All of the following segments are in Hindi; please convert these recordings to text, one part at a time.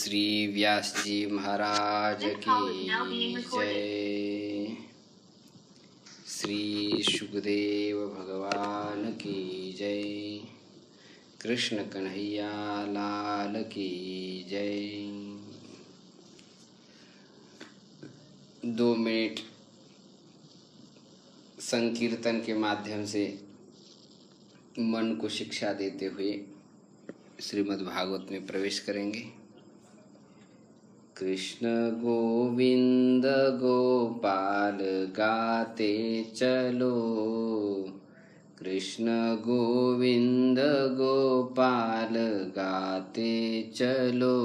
श्री व्यास जी महाराज की जय। श्री सुखदेव भगवान की जय। कृष्ण कन्हैया लाल की जय। 2 मिनट संकीर्तन के माध्यम से मन को शिक्षा देते हुए श्रीमद् भागवत में प्रवेश करेंगे। कृष्ण गोविंद गोपाल गाते चलो, कृष्ण गोविंद गोपाल गाते चलो,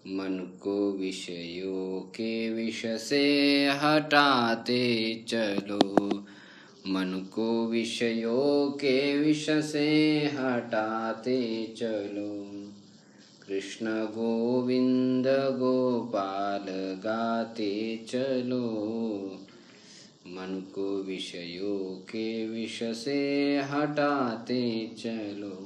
मन को विषयों के विष से हटाते चलो, मन को विषयों के विष से हटाते चलो, कृष्ण गोविंद गोपाल गाते चलो, मन को विषयों के विष से हटाते चलो।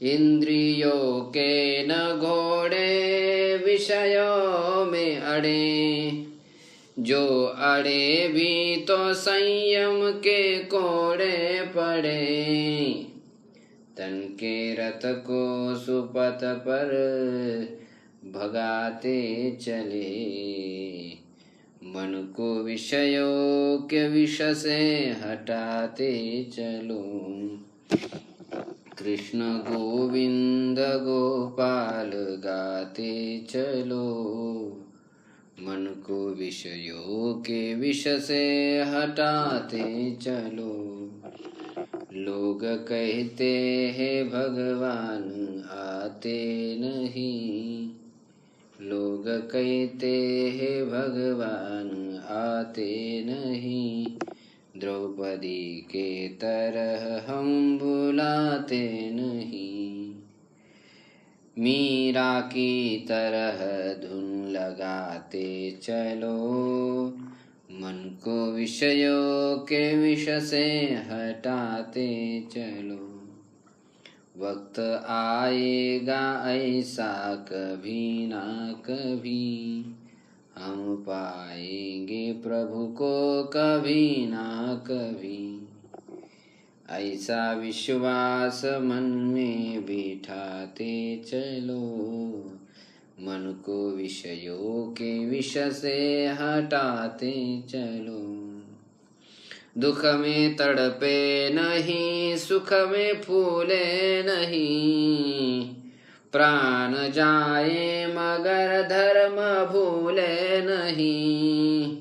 इंद्रियों के न घोड़े विषयों में अड़े, जो अड़े भी तो संयम के कोड़े पड़े, तन के रथ को सुपथ पर भगाते चले, मन को विषयों के विष से हटाते चलो, कृष्ण गोविंद गोपाल गाते चलो, मन को विषयों के विष से हटाते चलो। लोग कहते हैं भगवान आते नहीं, लोग कहते हैं भगवान आते नहीं, द्रौपदी के तरह हम बुलाते नहीं, मीरा की तरह धुन लगाते चलो, मन को विषयों के विष से हटाते चलो। वक्त आएगा ऐसा कभी ना कभी, हम पाएंगे प्रभु को कभी ना कभी, ऐसा विश्वास मन में बिठाते चलो, मन को विषयों के विष से हटाते चलो। दुख में तड़पे नहीं, सुख में फूले नहीं, प्राण जाए मगर धर्म भूले नहीं,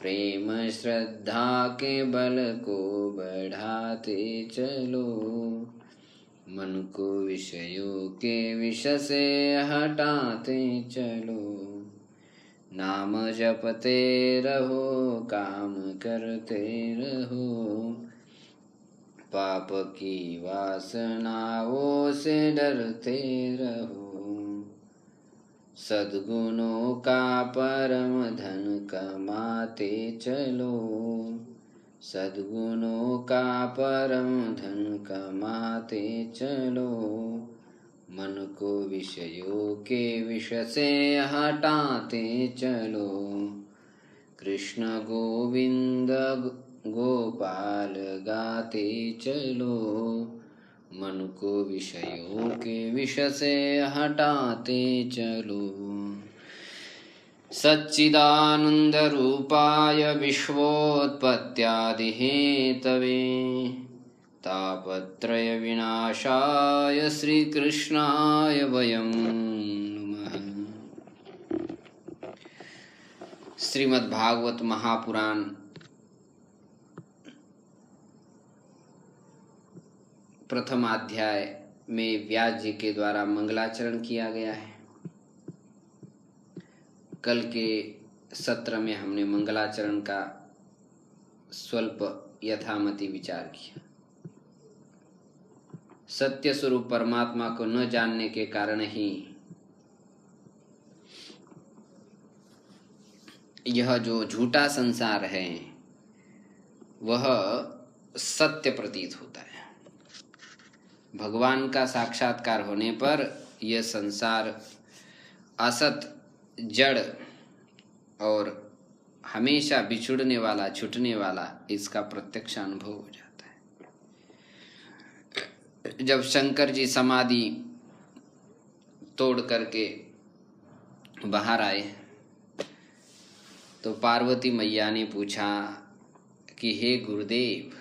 प्रेम श्रद्धा के बल को बढ़ाते चलो, मन को विषयों के विष से हटाते चलो। नाम जपते रहो, काम करते रहो, पाप की वासनाओं से डरते रहो, सद्गुणों का परम धन कमाते चलो, सद्गुणों का परम धन कमाते चलो, मन को विषयों के विष से हटाते चलो, कृष्ण गोविंद गोपाल गाते चलो, मन को विषयों के विष से हटाते चलो। सच्चिदानंद रूपाय विश्वोत्पत्त्यादि हेतवे, तापत्रय विनाशाय श्री कृष्णाय वयं नमः। श्रीमद् भागवत महापुराण प्रथम अध्याय में व्यास जी के द्वारा मंगलाचरण किया गया है। कल के सत्र में हमने मंगलाचरण का स्वल्प यथामति विचार किया। सत्य स्वरूप परमात्मा को न जानने के कारण ही यह जो झूठा संसार है वह सत्य प्रतीत होता है। भगवान का साक्षात्कार होने पर यह संसार असत, जड़ और हमेशा बिछुड़ने वाला, छूटने वाला, इसका प्रत्यक्ष अनुभव हो जाता है। जब शंकर जी समाधि तोड़ करके बाहर आए तो पार्वती मैया ने पूछा कि हे गुरुदेव,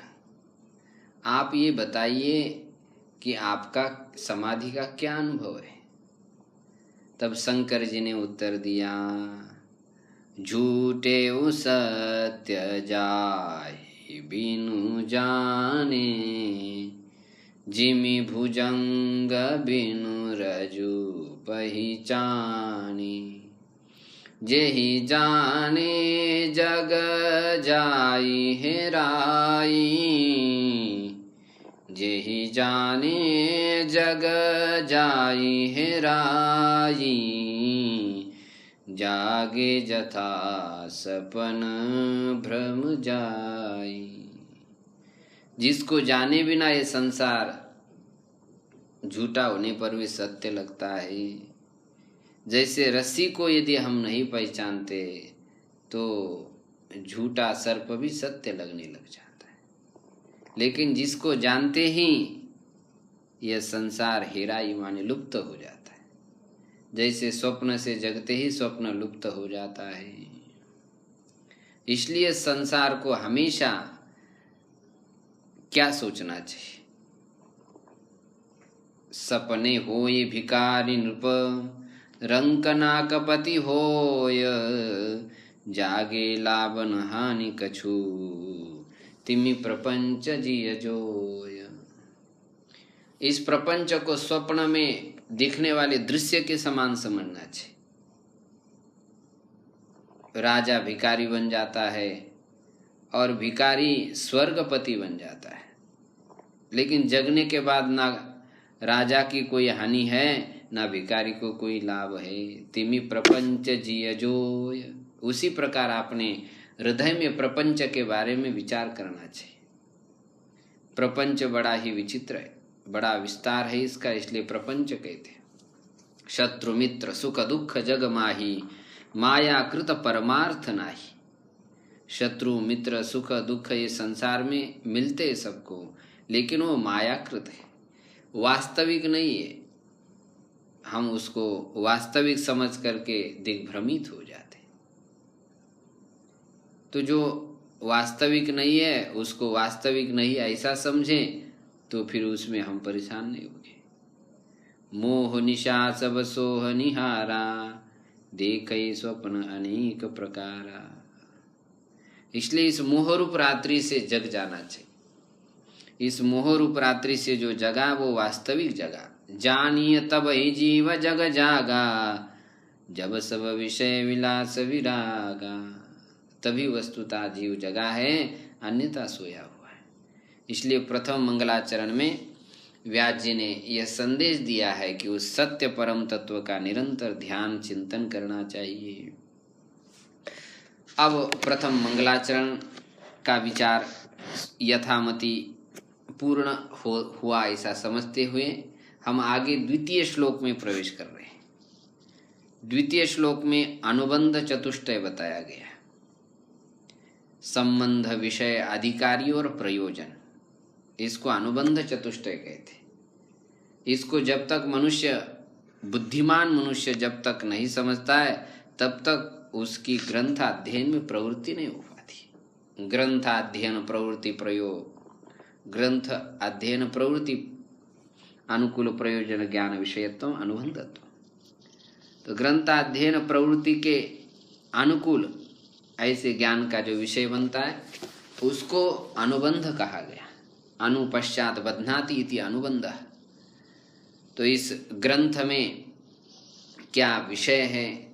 आप ये बताइए कि आपका समाधि का क्या अनुभव है। तब शंकर जी ने उत्तर दिया, झूठे सत्य जाहि बिनु जाने, जिमि भुजंग बिनु रजु पहिचानी, जेहि जाने जग जाई हेराई, जेहि जाने जग जाई हेराई, जागे जथा सपन भ्रम जाई। जिसको जाने बिना ये संसार झूठा होने पर भी सत्य लगता है। जैसे रस्सी को यदि हम नहीं पहचानते तो झूठा सर्प भी सत्य लगने लग जाता है। लेकिन जिसको जानते ही यह संसार हेराई माने लुप्त हो जाता है। जैसे स्वप्न से जगते ही स्वप्न लुप्त हो जाता है। इसलिए संसार को हमेशा क्या सोचना चाहिए, सपने होय भिकारी नृप, रंकना कपति होय, जागे लावन हानि कछु, तिमि प्रपंच जिय जोय। इस प्रपंच को स्वप्न में दिखने वाले दृश्य के समान समझना चाहिए। राजा भिकारी बन जाता है और भिकारी स्वर्गपति बन जाता है, लेकिन जगने के बाद ना राजा की कोई हानि है ना भिकारी को कोई लाभ है। तिमि प्रपंच जिय जोय। उसी प्रकार आपने हृदय में प्रपंच के बारे में विचार करना चाहिए। प्रपंच बड़ा ही विचित्र है, बड़ा विस्तार है इसका, इसलिए प्रपंच कहते हैं। शत्रु मित्र सुख दुख जग माही, माया कृत परमार्थ नाही। शत्रु मित्र सुख दुख ये संसार में मिलते हैं सबको, लेकिन वो मायाकृत है, वास्तविक नहीं है। हम उसको वास्तविक समझ करके दिग्भ्रमित हो जाते। तो जो वास्तविक नहीं है उसको वास्तविक नहीं ऐसा समझें तो फिर उसमें हम परेशान नहीं होंगे। मोह निशा सब सोह निहारा, देखे स्वप्न अनेक प्रकारा। इसलिए इस मोहरूप रात्रि से जग जाना चाहिए। इस मोहरूप रात्रि से जो जगा वो वास्तविक जगा। जानिए तब ही जीव जग जागा, जब सब विषय विलास विरागा। तभी वस्तुतः जीव जगा है, अन्यथा सोया हुआ है। इसलिए प्रथम मंगलाचरण में व्यास जी ने यह संदेश दिया है कि उस सत्य परम तत्व का निरंतर ध्यान चिंतन करना चाहिए। अब प्रथम मंगलाचरण का विचार यथामति पूर्ण हुआ ऐसा समझते हुए हम आगे द्वितीय श्लोक में प्रवेश कर रहे हैं। द्वितीय श्लोक में अनुबंध चतुष्टय बताया गया। संबंध, विषय, अधिकारी और प्रयोजन, इसको अनुबंध चतुष्टय कहते हैं। इसको जब तक मनुष्य, बुद्धिमान मनुष्य जब तक नहीं समझता है तब तक उसकी ग्रंथाध्ययन में प्रवृत्ति नहीं हो पाती। ग्रंथाध्ययन प्रवृत्ति प्रयोग, ग्रंथ अध्ययन प्रवृत्ति अनुकूल प्रयोजन ज्ञान विषयत्व अनुबंधत्व। तो ग्रंथाध्ययन प्रवृत्ति के अनुकूल ऐसे ज्ञान का जो विषय बनता है उसको अनुबंध कहा गया। अनुपश्चात बध्नाति इति अनुबंध। तो इस ग्रंथ में क्या विषय है,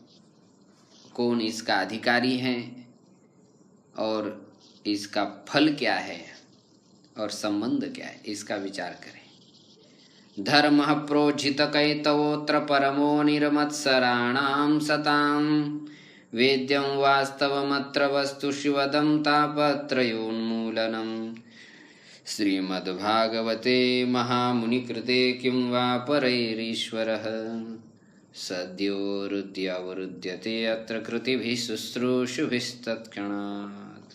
कौन इसका अधिकारी है और इसका फल क्या है और संबंध क्या है, इसका विचार करें। धर्म प्रोज्झित कैतवोत्र परमो निर्मत्सराणां सतां, वेद्यं वास्तवमत्र वस्तु शिवदं तापत्रयोन्मूलनम्, श्रीमद्भागवते महामुनिकृते किं वा परैरीश्वरः सद्योरुद्यावरुध्यते अत्र कृतिभिः शुश्रूषुभिस्तत्क्षणात्।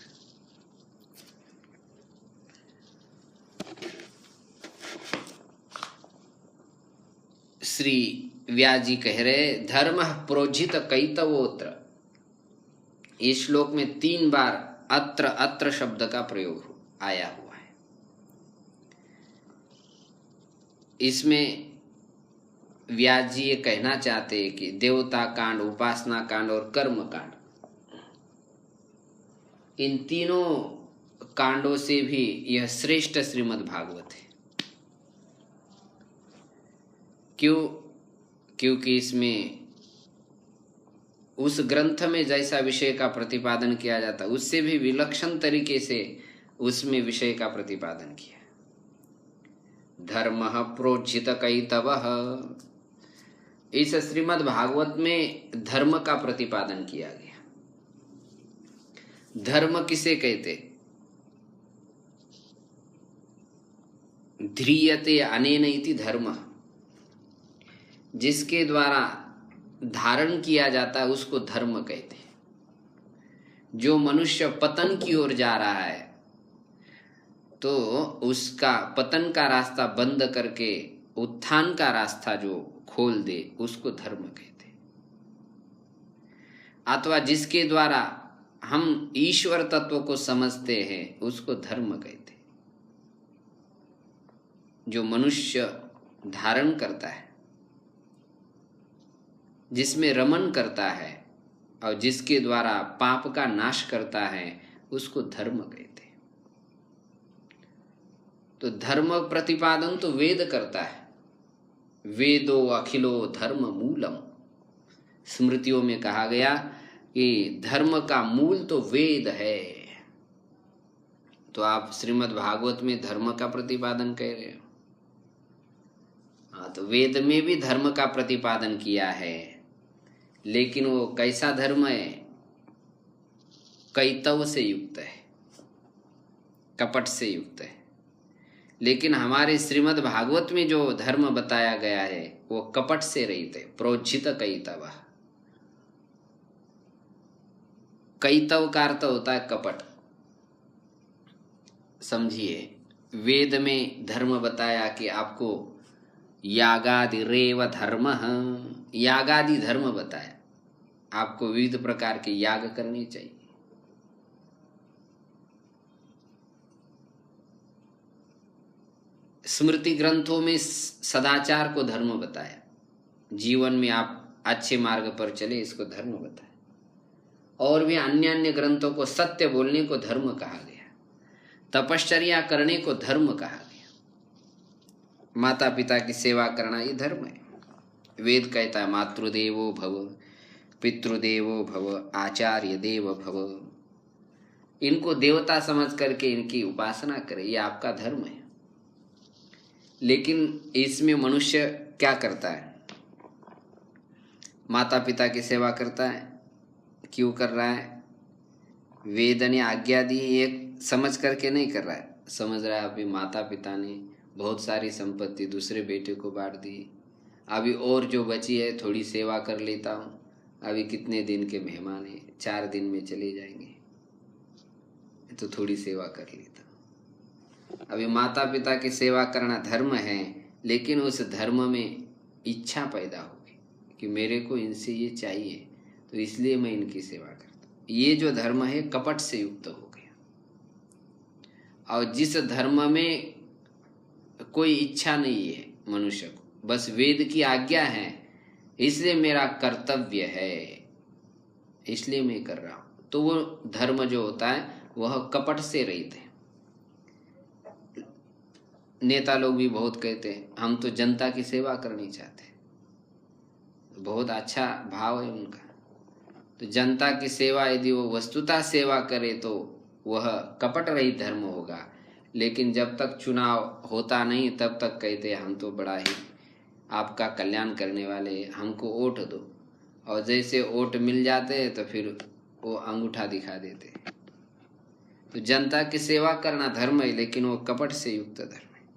श्री व्यास जी कह रहे धर्म प्रोज्झित कैतवोत्र। इस श्लोक में 3 बार अत्र अत्र शब्द का प्रयोग आया हुआ है। इसमें व्यास जी ये कहना चाहते हैं कि देवता कांड, उपासना कांड और कर्म कांड, इन तीनों कांडों से भी यह श्रेष्ठ श्रीमद् भागवत है। क्यों? क्योंकि इसमें उस ग्रंथ में जैसा विषय का प्रतिपादन किया जाता है उससे भी विलक्षण तरीके से उसमें विषय का प्रतिपादन किया। धर्म प्रोज्झित कैतवः, इस श्रीमद् भागवत में धर्म का प्रतिपादन किया गया। धर्म किसे कहते? ध्रियते अनेन इति धर्म, जिसके द्वारा धारण किया जाता है उसको धर्म कहते हैं। जो मनुष्य पतन की ओर जा रहा है तो उसका पतन का रास्ता बंद करके उत्थान का रास्ता जो खोल दे उसको धर्म कहते हैं। अथवा जिसके द्वारा हम ईश्वर तत्व को समझते हैं उसको धर्म कहते हैं। जो मनुष्य धारण करता है, जिसमें रमन करता है और जिसके द्वारा पाप का नाश करता है उसको धर्म कहते हैं। तो धर्म प्रतिपादन तो वेद करता है। वेदो अखिलो धर्म मूलम, स्मृतियों में कहा गया कि धर्म का मूल तो वेद है। तो आप श्रीमद् भागवत में धर्म का प्रतिपादन कह रहे हो। हाँ, तो वेद में भी धर्म का प्रतिपादन किया है, लेकिन वो कैसा धर्म है? कैतव से युक्त है, कपट से युक्त है। लेकिन हमारे श्रीमद् भागवत में जो धर्म बताया गया है वो कपट से रहित है। प्रोज्झित कैतव, कैतव का अर्थ होता है कपट। समझिए, वेद में धर्म बताया कि आपको यागादि रेव धर्म, यागादि धर्म बताया, आपको विविध प्रकार के याग करने चाहिए। स्मृति ग्रंथों में सदाचार को धर्म बताया, जीवन में आप अच्छे मार्ग पर चले इसको धर्म बताया। और भी अन्य अन्य ग्रंथों को सत्य बोलने को धर्म कहा गया, तपश्चर्या करने को धर्म कहा गया, माता पिता की सेवा करना ये धर्म है। वेद कहता है मातृदेवो भव, पितृदेवो भव, आचार्य देव भव। इनको देवता समझ करके इनकी उपासना करें, ये आपका धर्म है। लेकिन इसमें मनुष्य क्या करता है? माता पिता की सेवा करता है। क्यों कर रहा है? वेद ने आज्ञा दी, एक समझ करके नहीं कर रहा है। समझ रहा है अभी माता पिता ने बहुत सारी संपत्ति दूसरे बेटे को बांट दी, अभी और जो बची है थोड़ी सेवा कर लेता हूँ, अभी कितने दिन के मेहमान हैं, 4 दिन में चले जाएंगे तो थोड़ी सेवा कर लेता हूँ। अभी माता पिता की सेवा करना धर्म है, लेकिन उस धर्म में इच्छा पैदा होगी कि मेरे को इनसे ये चाहिए तो इसलिए मैं इनकी सेवा करता हूँ। ये जो धर्म है कपट से युक्त हो गया। और जिस धर्म में कोई इच्छा नहीं है मनुष्य को, बस वेद की आज्ञा है, इसलिए मेरा कर्तव्य है, इसलिए मैं कर रहा हूं, तो वो धर्म जो होता है वह कपट से रहित है। नेता लोग भी बहुत कहते हैं हम तो जनता की सेवा करनी चाहते हैं, बहुत अच्छा भाव है उनका। तो जनता की सेवा यदि वो वस्तुतः सेवा करे तो वह कपट रहित धर्म होगा। लेकिन जब तक चुनाव होता नहीं तब तक कहते हम तो बड़ा ही आपका कल्याण करने वाले, हमको वोट दो। और जैसे वोट मिल जाते तो फिर वो अंगूठा दिखा देते। तो जनता की सेवा करना धर्म है, लेकिन वो कपट से युक्त धर्म है।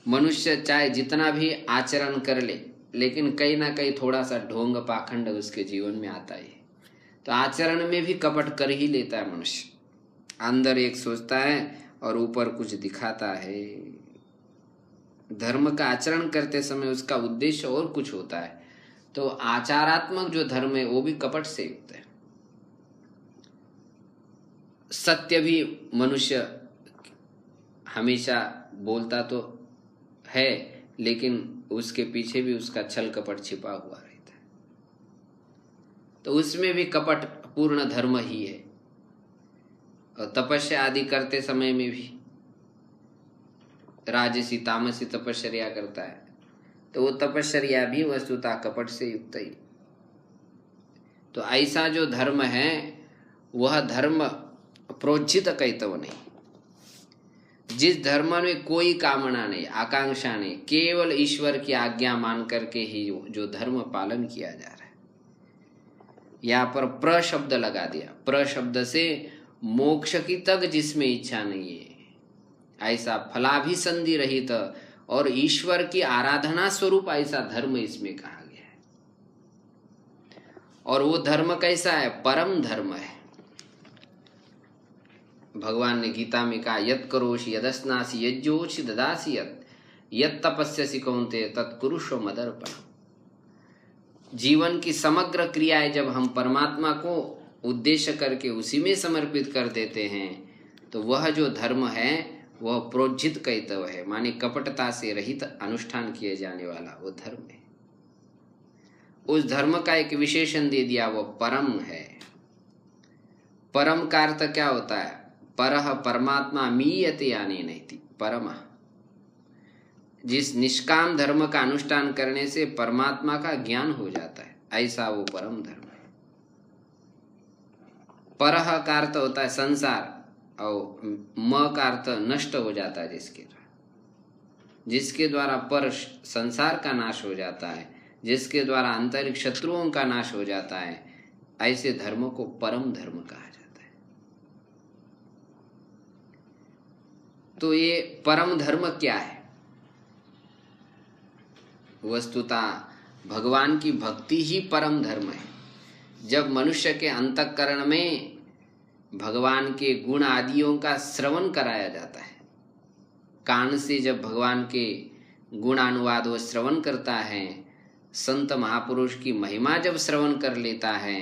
मनुष्य चाहे जितना भी आचरण कर ले, लेकिन कहीं ना कहीं थोड़ा सा ढोंग पाखंड उसके जीवन में आता ही है। तो आचरण में भी कपट कर ही लेता है मनुष्य। अंदर एक सोचता है और ऊपर कुछ दिखाता है। धर्म का आचरण करते समय उसका उद्देश्य और कुछ होता है। तो आचारात्मक जो धर्म है वो भी कपट से युक्त है। सत्य भी मनुष्य हमेशा बोलता तो है, लेकिन उसके पीछे भी उसका छल कपट छिपा हुआ रहता है। तो उसमें भी कपट पूर्ण धर्म ही है। और तपस्या आदि करते समय में भी राजसी तामसी तपस्या करता है, तो वो तपस्या भी वस्तुतः कपट से युक्त ही। तो ऐसा जो धर्म है वह धर्म प्रोज्झित कैतव नहीं। जिस धर्म में कोई कामना नहीं, आकांक्षा नहीं, केवल ईश्वर की आज्ञा मान करके ही जो धर्म पालन किया जा रहा है। यहाँ पर प्र शब्द लगा दिया। प्र शब्द से मोक्ष की तक जिसमें इच्छा नहीं है, ऐसा फलाभिसंधि रहित और ईश्वर की आराधना स्वरूप ऐसा धर्म इसमें कहा गया है। और वो धर्म कैसा है? परम धर्म है। भगवान ने गीता में कहा, यत् करोषि यदस्नासि यज्जोषि ददासि यत् तपस्यसि कौन्तेय तत्कुरुष्व मदर्पणम्। जीवन की समग्र क्रियाएं जब हम परमात्मा को उद्देश्य करके उसी में समर्पित कर देते हैं, तो वह जो धर्म है वह प्रोज्झित कैतव है, माने कपटता से रहित अनुष्ठान किए जाने वाला वो धर्म है। उस धर्म का एक विशेषण दे दिया, वो परम है। परम का अर्थ क्या होता है? परह परमात्मा मीयते यानी नहीं परम। जिस निष्काम धर्म का अनुष्ठान करने से परमात्मा का ज्ञान हो जाता है, ऐसा वो परम धर्म है। परह का अर्थ होता है संसार, और म का अर्थ नष्ट हो जाता है जिसके द्वारा पर संसार का नाश हो जाता है, जिसके द्वारा अंतरिक्ष शत्रुओं का नाश हो जाता है, ऐसे धर्म को परम धर्म कहा जाता है। तो ये परम धर्म क्या है? वस्तुतः भगवान की भक्ति ही परम धर्म है। जब मनुष्य के अंतःकरण में भगवान के गुण आदियों का श्रवण कराया जाता है, कान से जब भगवान के गुणानुवाद वो श्रवण करता है, संत महापुरुष की महिमा जब श्रवण कर लेता है,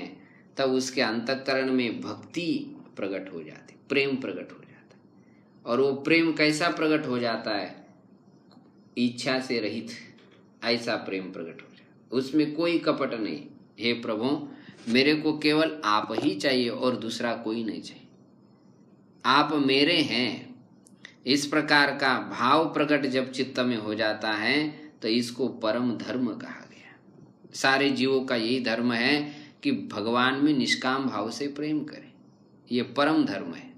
तब उसके अंतःकरण में भक्ति प्रकट हो जाती, प्रेम प्रकट हो जाता है। और वो प्रेम कैसा प्रकट हो जाता है? इच्छा से रहित ऐसा प्रेम प्रकट हो जाता, उसमें कोई कपट नहीं। हे प्रभु, मेरे को केवल आप ही चाहिए और दूसरा कोई नहीं चाहिए, आप मेरे हैं, इस प्रकार का भाव प्रकट जब चित्त में हो जाता है तो इसको परम धर्म कहा गया। सारे जीवों का यही धर्म है कि भगवान में निष्काम भाव से प्रेम करें, ये परम धर्म है।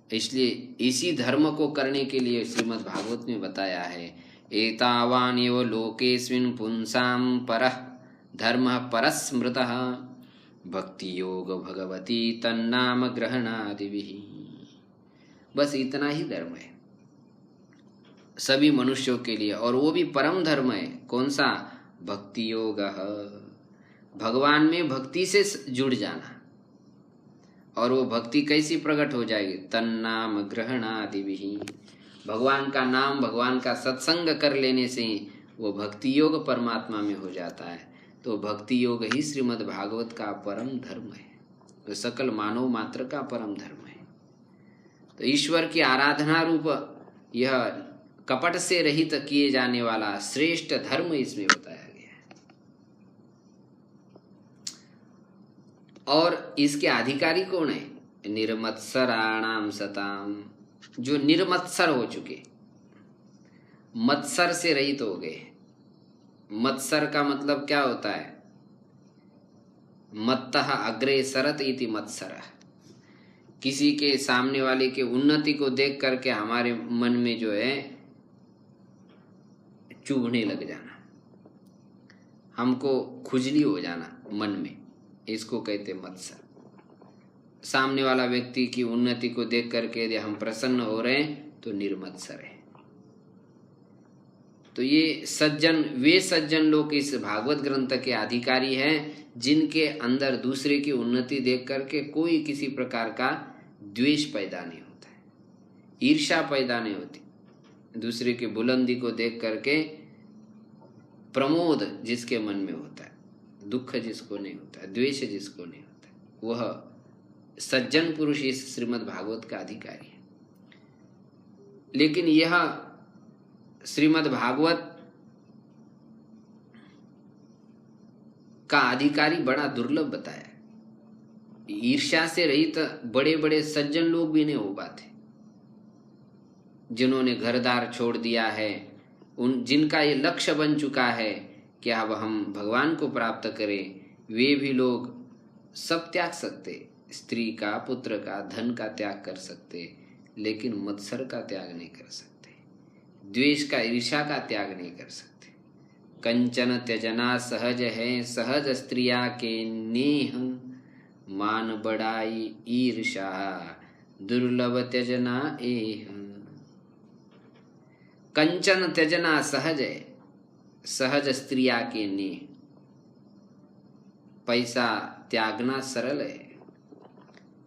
इसलिए इसी धर्म को करने के लिए श्रीमद् भागवत में बताया है, एतावान एव लोकेस्मिन् पुंसां परः धर्मः परस्मृतः भक्ति योग भगवती तन्नाम ग्रहणादिभिः। बस इतना ही धर्म है सभी मनुष्यों के लिए, और वो भी परम धर्म है। कौन सा? भक्ति योग, भगवान में भक्ति से जुड़ जाना। और वो भक्ति कैसी प्रकट हो जाएगी? तन्नाम ग्रहणादिभिः, भगवान का नाम, भगवान का सत्संग कर लेने से वो भक्ति योग परमात्मा में हो जाता है। तो भक्ति योग ही श्रीमद् भागवत का परम धर्म है, तो सकल मानव मात्र का परम धर्म है। तो ईश्वर की आराधना रूप यह कपट से रहित किए जाने वाला श्रेष्ठ धर्म इसमें बताया गया है। और इसके अधिकारी कौन है? निर्मत्सराणाम सताम, जो निर्मत्सर हो चुके, मत्सर से रहित हो गए। मत्सर का मतलब क्या होता है? मत्तः अग्रे सरत इति मत्सर, किसी के सामने वाले के उन्नति को देख करके हमारे मन में जो है चुभने लग जाना, हमको खुजली हो जाना मन में, इसको कहते मत्सर। सामने वाला व्यक्ति की उन्नति को देख करके यदि हम प्रसन्न हो रहे हैं तो निर्मत्सर है। तो ये सज्जन, वे सज्जन लोग इस भागवत ग्रंथ के अधिकारी हैं जिनके अंदर दूसरे की उन्नति देख करके कोई किसी प्रकार का द्वेष पैदा नहीं होता है, ईर्ष्या पैदा नहीं होती। दूसरे की बुलंदी को देख करके प्रमोद जिसके मन में होता है, दुख जिसको नहीं होता है, द्वेष जिसको नहीं होता है, वह सज्जन पुरुष इस श्रीमद् भागवत का अधिकारी है। लेकिन यह श्रीमद् भागवत का अधिकारी बड़ा दुर्लभ बताया। ईर्ष्या से रहित बड़े बड़े सज्जन लोग भी नहीं हो पाते, जिन्होंने घरदार छोड़ दिया है, उन जिनका ये लक्ष्य बन चुका है कि अब हम भगवान को प्राप्त करें, वे भी लोग सब त्याग सकते, स्त्री का, पुत्र का, धन का त्याग कर सकते, लेकिन मत्सर का त्याग नहीं कर सकते, द्वेष का, ईर्ष्या का त्याग नहीं कर सकते। कंचन त्यजना सहज है, सहज स्त्रिया के नेह, मान बढ़ाई ईर्षा दुर्लभ त्यजना एह। कंचन त्यजना सहज है, सहज स्त्रिया के नेह। पैसा त्यागना सरल है,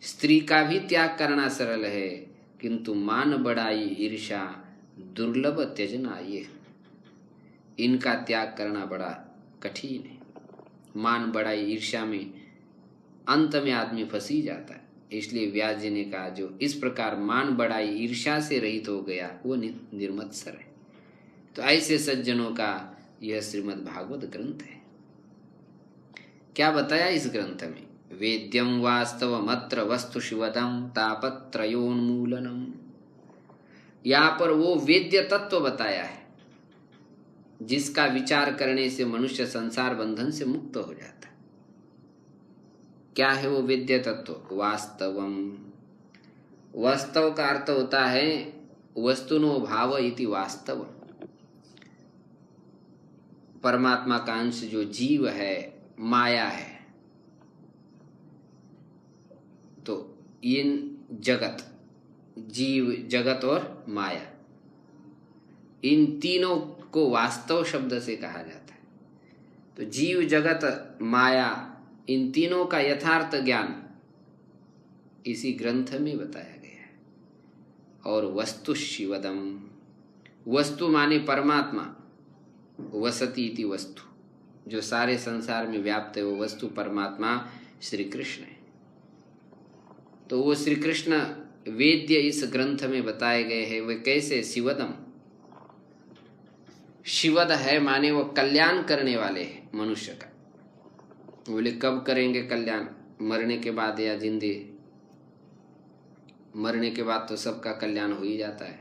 स्त्री का भी त्याग करना सरल है, किंतु मान बढ़ाई ईर्षा दुर्लभ त्यजना ये, इनका त्याग करना बड़ा कठिन है। मान बढ़ाई ईर्ष्या में अंत में आदमी फंसी जाता है। इसलिए व्यास जी ने कहा जो इस प्रकार मान बढ़ाई ईर्ष्या से रहित हो गया वो निर्मत्सर है। तो ऐसे सज्जनों का यह श्रीमद् भागवत ग्रंथ है। क्या बताया इस ग्रंथ में? वेद्यम वास्तवमत्र वस्तु शिवदम तापत्रयोन्मूलनम। यहाँ पर वो वेद्य तत्व बताया है जिसका विचार करने से मनुष्य संसार बंधन से मुक्त हो जाता है। क्या है वो वेद्य तत्व? वास्तवम। वास्तव का अर्थ होता है वस्तुनो भाव इति वास्तव। परमात्मा का अंश जो जीव है, माया है, तो इन जगत, जीव जगत और माया, इन तीनों को वास्तव शब्द से कहा जाता है। तो जीव जगत माया, इन तीनों का यथार्थ ज्ञान इसी ग्रंथ में बताया गया है। और वस्तु शिवदम, वस्तु माने परमात्मा, वसति इति वस्तु, जो सारे संसार में व्याप्त है वो वस्तु परमात्मा श्री कृष्ण है। तो वो श्री कृष्ण वेद्य इस ग्रंथ में बताए गए हैं। वे कैसे? शिवदम, शिवद है माने वो कल्याण करने वाले हैं मनुष्य का। बोले कब करेंगे कल्याण? मरने के बाद या जिंदगी? मरने के बाद तो सबका कल्याण हो ही जाता है।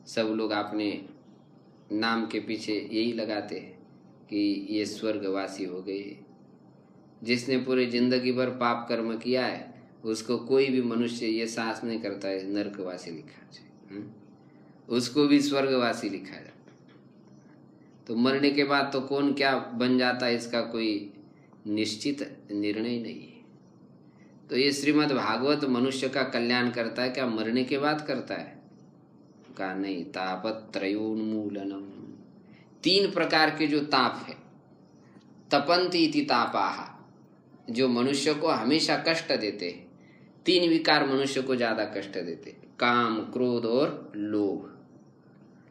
सब लोग अपने नाम के पीछे यही लगाते हैं कि ये स्वर्गवासी हो गए। जिसने पूरी जिंदगी भर पाप कर्म किया है उसको कोई भी मनुष्य ये साहस नहीं करता है नरकवासी लिखा जाए, उसको भी स्वर्गवासी लिखा जाए। तो मरने के बाद तो कौन क्या बन जाता है इसका कोई निश्चित निर्णय नहीं है। तो ये श्रीमद् भागवत मनुष्य का कल्याण करता है। क्या मरने के बाद करता है? का नहीं। तापत्रयोन्मूलनम, 3 प्रकार के जो ताप है, तपंती इति तापाहा, जो मनुष्य को हमेशा कष्ट देते हैं। 3 विकार मनुष्य को ज्यादा कष्ट देते हैं, काम, क्रोध और लोभ।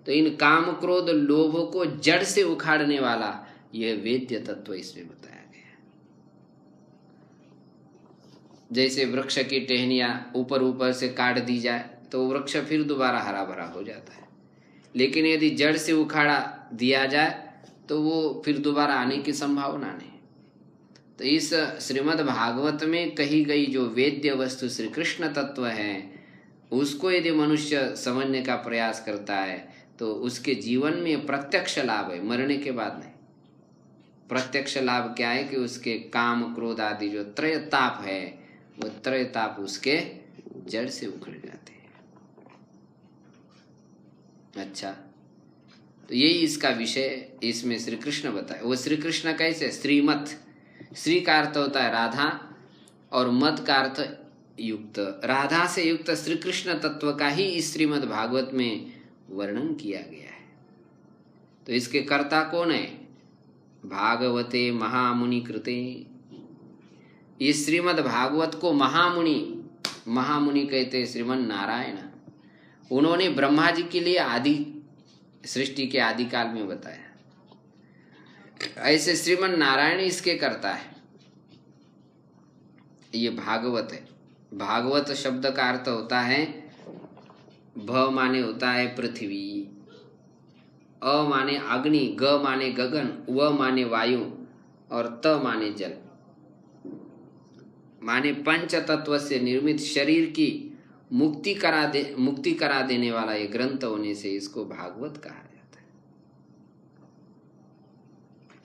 तो इन काम, क्रोध, लोभ को जड़ से उखाड़ने वाला यह वेद्य तत्व इसमें बताया गया। जैसे वृक्ष की टहनियां ऊपर ऊपर से काट दी जाए तो वृक्ष फिर दोबारा हरा भरा हो जाता है, लेकिन यदि जड़ से उखाड़ा दिया जाए तो वो फिर दोबारा आने की संभावना नहीं। तो इस श्रीमद् भागवत में कही गई जो वेद्य वस्तु श्री कृष्ण तत्व है, उसको यदि मनुष्य समझने का प्रयास करता है तो उसके जीवन में प्रत्यक्ष लाभ है, मरने के बाद नहीं। प्रत्यक्ष लाभ क्या है कि उसके काम, क्रोध आदि जो त्रय ताप है, वो त्रय ताप उसके जड़ से उखड़ जाते हैं। अच्छा, तो यही इसका विषय इसमें श्री कृष्ण बताए। वो श्री कृष्ण कैसे? श्रीमत, श्री का अर्थ होता है राधा और मत का अर्थ युक्त, राधा से युक्त श्री कृष्ण तत्व का ही इस श्रीमद् भागवत में वर्णन किया गया है। तो इसके कर्ता कौन है? भागवते महामुनि कृते। इस श्रीमद् भागवत को महामुनि कहते श्रीमन नारायण। उन्होंने ब्रह्मा जी के लिए आदि सृष्टि के आदि काल में बताया। ऐसे श्रीमन नारायण इसके कर्ता है। ये भागवत है। भागवत शब्द का अर्थ होता है, भ माने होता है पृथ्वी, अ माने अग्नि, ग माने गगन, व माने वायु और त माने जल। माने पंच तत्व से निर्मित शरीर की मुक्ति करा देने वाला ये ग्रंथ होने से इसको भागवत कहा जाता है।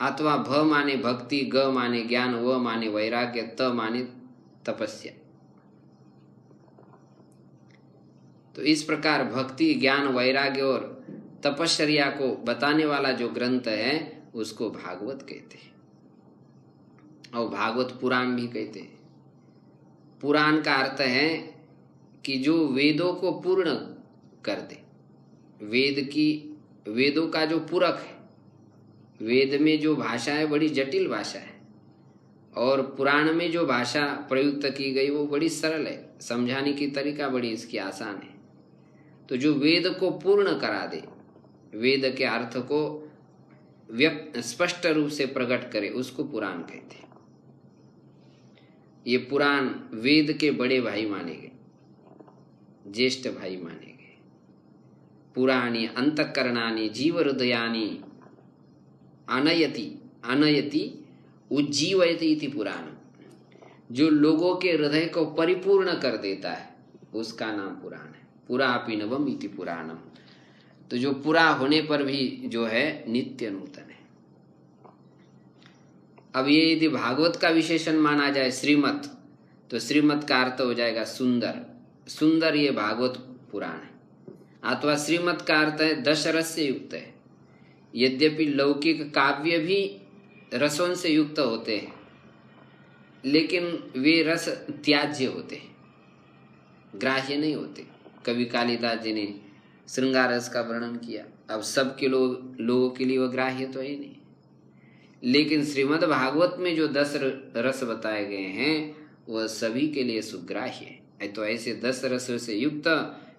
अथवा भ माने भक्ति, ग माने ज्ञान, व माने वैराग्य, त माने तपस्या। तो इस प्रकार भक्ति, ज्ञान, वैराग्य और तपश्चर्या को बताने वाला जो ग्रंथ है उसको भागवत कहते हैं। और भागवत पुराण भी कहते हैं। पुराण का अर्थ है कि जो वेदों को पूर्ण कर दे। वेदों का जो पूरक है। वेद में जो भाषा है बड़ी जटिल भाषा है और पुराण में जो भाषा प्रयुक्त की गई वो बड़ी सरल है। समझाने की तरीका बड़ी इसकी आसान है। तो जो वेद को पूर्ण करा दे, वेद के अर्थ को स्पष्ट रूप से प्रकट करे, उसको पुराण कहते हैं। ये पुराण वेद के बड़े भाई माने गए, ज्येष्ठ भाई माने गए। पुराणी अंतःकरणानि जीव हृदयानि अनयति उज्जीवयति इति पुराणम। जो लोगों के हृदय को परिपूर्ण कर देता है उसका नाम पुराण है। पुरापि नवम इति पुराणम। तो जो पूरा होने पर भी जो है नित्य नूतन है। अब ये यदि भागवत का विशेषण माना जाए श्रीमत, तो श्रीमत का अर्थ हो जाएगा सुंदर। सुंदर ये भागवत पुराण है। अथवा श्रीमत का अर्थ है 10 रस से युक्त है। यद्यपि लौकिक काव्य भी रसों से युक्त होते हैं, लेकिन वे रस त्याज्य होते हैं, ग्राह्य नहीं होते। कवि कालिदास जी ने श्रृंगार रस का वर्णन किया। अब सबके लोगों के लिए वह ग्राह्य तो है नहीं, लेकिन श्रीमद् भागवत में जो 10 रस बताए गए हैं वह सभी के लिए सुग्राह्य है। तो ऐसे 10 रसों से युक्त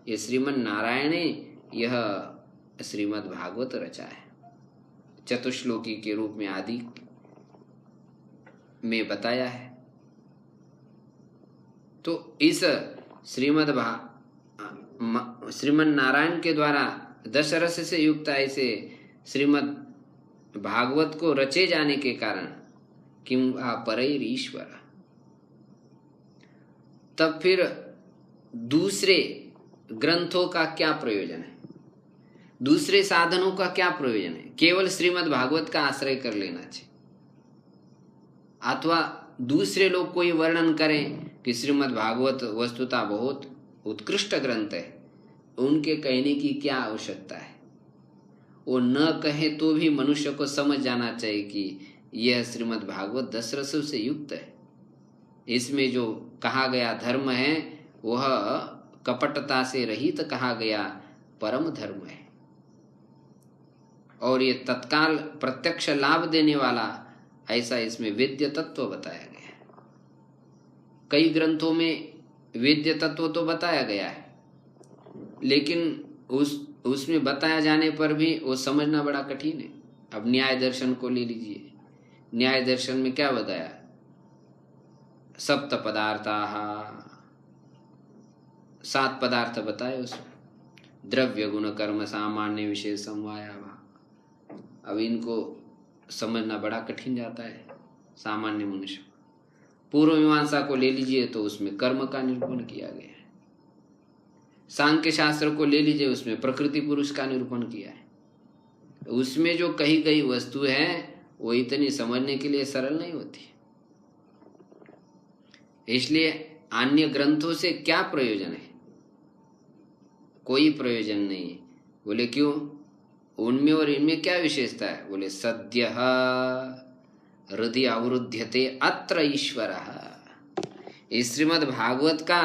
ये श्रीमन नारायण ने यह श्रीमद् भागवत रचा है। चतुश्लोकी के रूप में आदि में बताया है। तो इस श्रीमन नारायण के द्वारा 10 रस से युक्त ऐसे श्रीमद् भागवत को रचे जाने के कारण किम परैर ईश्वर, तब फिर दूसरे ग्रंथों का क्या प्रयोजन है? दूसरे साधनों का क्या प्रयोजन है? केवल श्रीमद् भागवत का आश्रय कर लेना चाहिए। अथवा दूसरे लोग कोई वर्णन करें कि श्रीमद् भागवत वस्तुतः बहुत उत्कृष्ट ग्रंथ है, उनके कहने की क्या आवश्यकता है? वो न कहे तो भी मनुष्य को समझ जाना चाहिए कि यह श्रीमद् भागवत 10 रसों से युक्त है। इसमें जो कहा गया धर्म है वह कपटता से रहित कहा गया परम धर्म है, और ये तत्काल प्रत्यक्ष लाभ देने वाला ऐसा इसमें वेद्य तत्व बताया गया है। कई ग्रंथों में वेद्य तत्व तो बताया गया है, लेकिन उसमें बताया जाने पर भी वो समझना बड़ा कठिन है। अब न्याय दर्शन को ले लीजिए। न्याय दर्शन में क्या बताया? सप्त पदार्थाः, 7 पदार्थ बताए उसमें। द्रव्य गुण कर्म सामान्य विशेष समवायावा। अब इनको समझना बड़ा कठिन जाता है सामान्य मनुष्य। पूर्व मीमांसा को ले लीजिए तो उसमें कर्म का निरूपण किया गया है। सांख्य शास्त्र को ले लीजिए, उसमें प्रकृति पुरुष का निरूपण किया है। उसमें जो कही गई वस्तु है वो इतनी समझने के लिए सरल नहीं होती। इसलिए अन्य ग्रंथों से क्या प्रयोजन है? कोई प्रयोजन नहीं है। बोले क्यों? उनमें और इनमें क्या विशेषता है? बोले सद्यः हृदय अवरुध्यते अत्र ईश्वरः। इस श्रीमद् भागवत का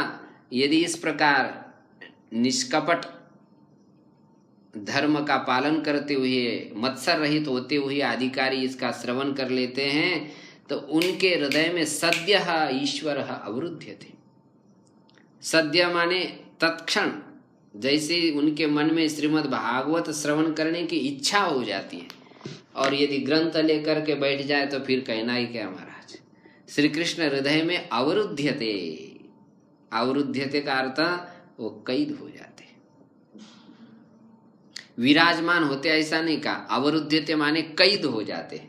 यदि इस प्रकार निष्कपट धर्म का पालन करते हुए, मत्सर रहित होते हुए अधिकारी इसका श्रवण कर लेते हैं तो उनके हृदय में सद्यः ईश्वरः अवरुध्यते। सद्य माने तत्क्षण, जैसे उनके मन में श्रीमद् भागवत श्रवण करने की इच्छा हो जाती है, और यदि ग्रंथ लेकर के बैठ जाए तो फिर कहना ही क्या महाराज। श्री कृष्ण हृदय में अवरुध्यते, अवरुध्यते का अर्थ वो कैद हो जाते, विराजमान होते ऐसा नहीं कहा, अवरुध्यते माने कैद हो जाते।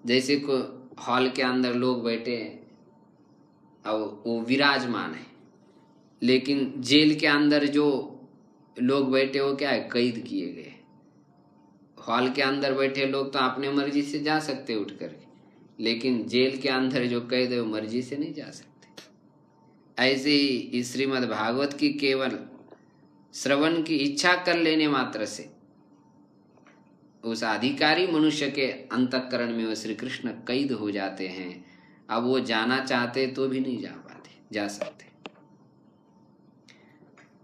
जैसे को हॉल के अंदर लोग बैठे और वो विराजमान है, लेकिन जेल के अंदर जो लोग बैठे हो क्या है, कैद किए गए। हॉल के अंदर बैठे लोग तो अपने मर्जी से जा सकते उठ कर, लेकिन जेल के अंदर जो कैद है वो मर्जी से नहीं जा सकते। ऐसे ही इस श्रीमद् भागवत की केवल श्रवण की इच्छा कर लेने मात्र से उस अधिकारी मनुष्य के अंतःकरण में वो श्री कृष्ण कैद हो जाते हैं। अब वो जाना चाहते तो भी नहीं जा पाते, जा सकते।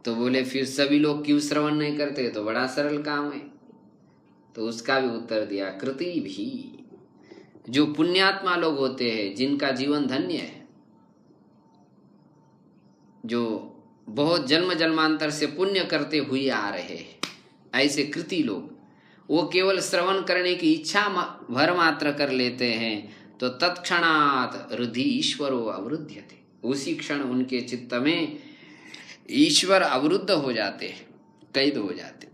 तो बोले फिर सभी लोग क्यों श्रवण नहीं करते, तो बड़ा सरल काम है। तो उसका भी उत्तर दिया, कृति भी, जो पुण्यात्मा लोग होते हैं, जिनका जीवन धन्य है, जो बहुत जन्म जन्मांतर से पुण्य करते हुए आ रहे हैं, ऐसे कृति लोग, वो केवल श्रवण करने की इच्छा भर मात्र कर लेते हैं तो तत्क्षणात् हृदि ईश्वरो अवरुध्यते, उसी क्षण उनके चित्त में ईश्वर अवरुद्ध हो जाते हैं, कैद हो जाते।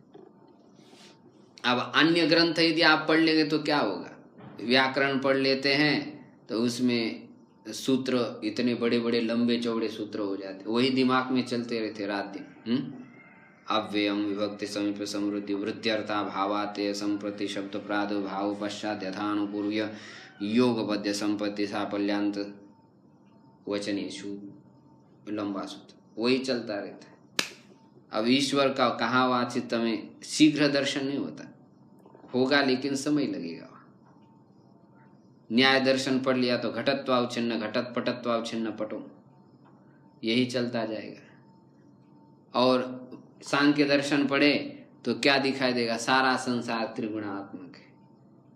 अब अन्य ग्रंथ यदि आप पढ़ लेंगे तो क्या होगा, व्याकरण पढ़ लेते हैं तो उसमें सूत्र इतने बड़े बड़े लंबे चौड़े सूत्र हो जाते, वही दिमाग में चलते रहते रात दिन। अव्ययम विभक्ति समीप समृद्धि वृद्ध्यर्था भावाते संप्रति शब्द प्रादुर्भाव पश्चात यथानुपूर्व्य योग पद्य संपत्ति साफल्यांत वचनेषु, लंबा सूत्र वही चलता रहता है। अब ईश्वर का कहाँ वाचित में शीघ्र दर्शन नहीं होता, होगा लेकिन समय लगेगा। न्याय दर्शन पढ़ लिया तो घटत्वावच्छिन्न घटत पटत्वावच्छिन्न पटो, यही चलता जाएगा। और सांख्य दर्शन पढ़े तो क्या दिखाई देगा, सारा संसार त्रिगुणात्मक है,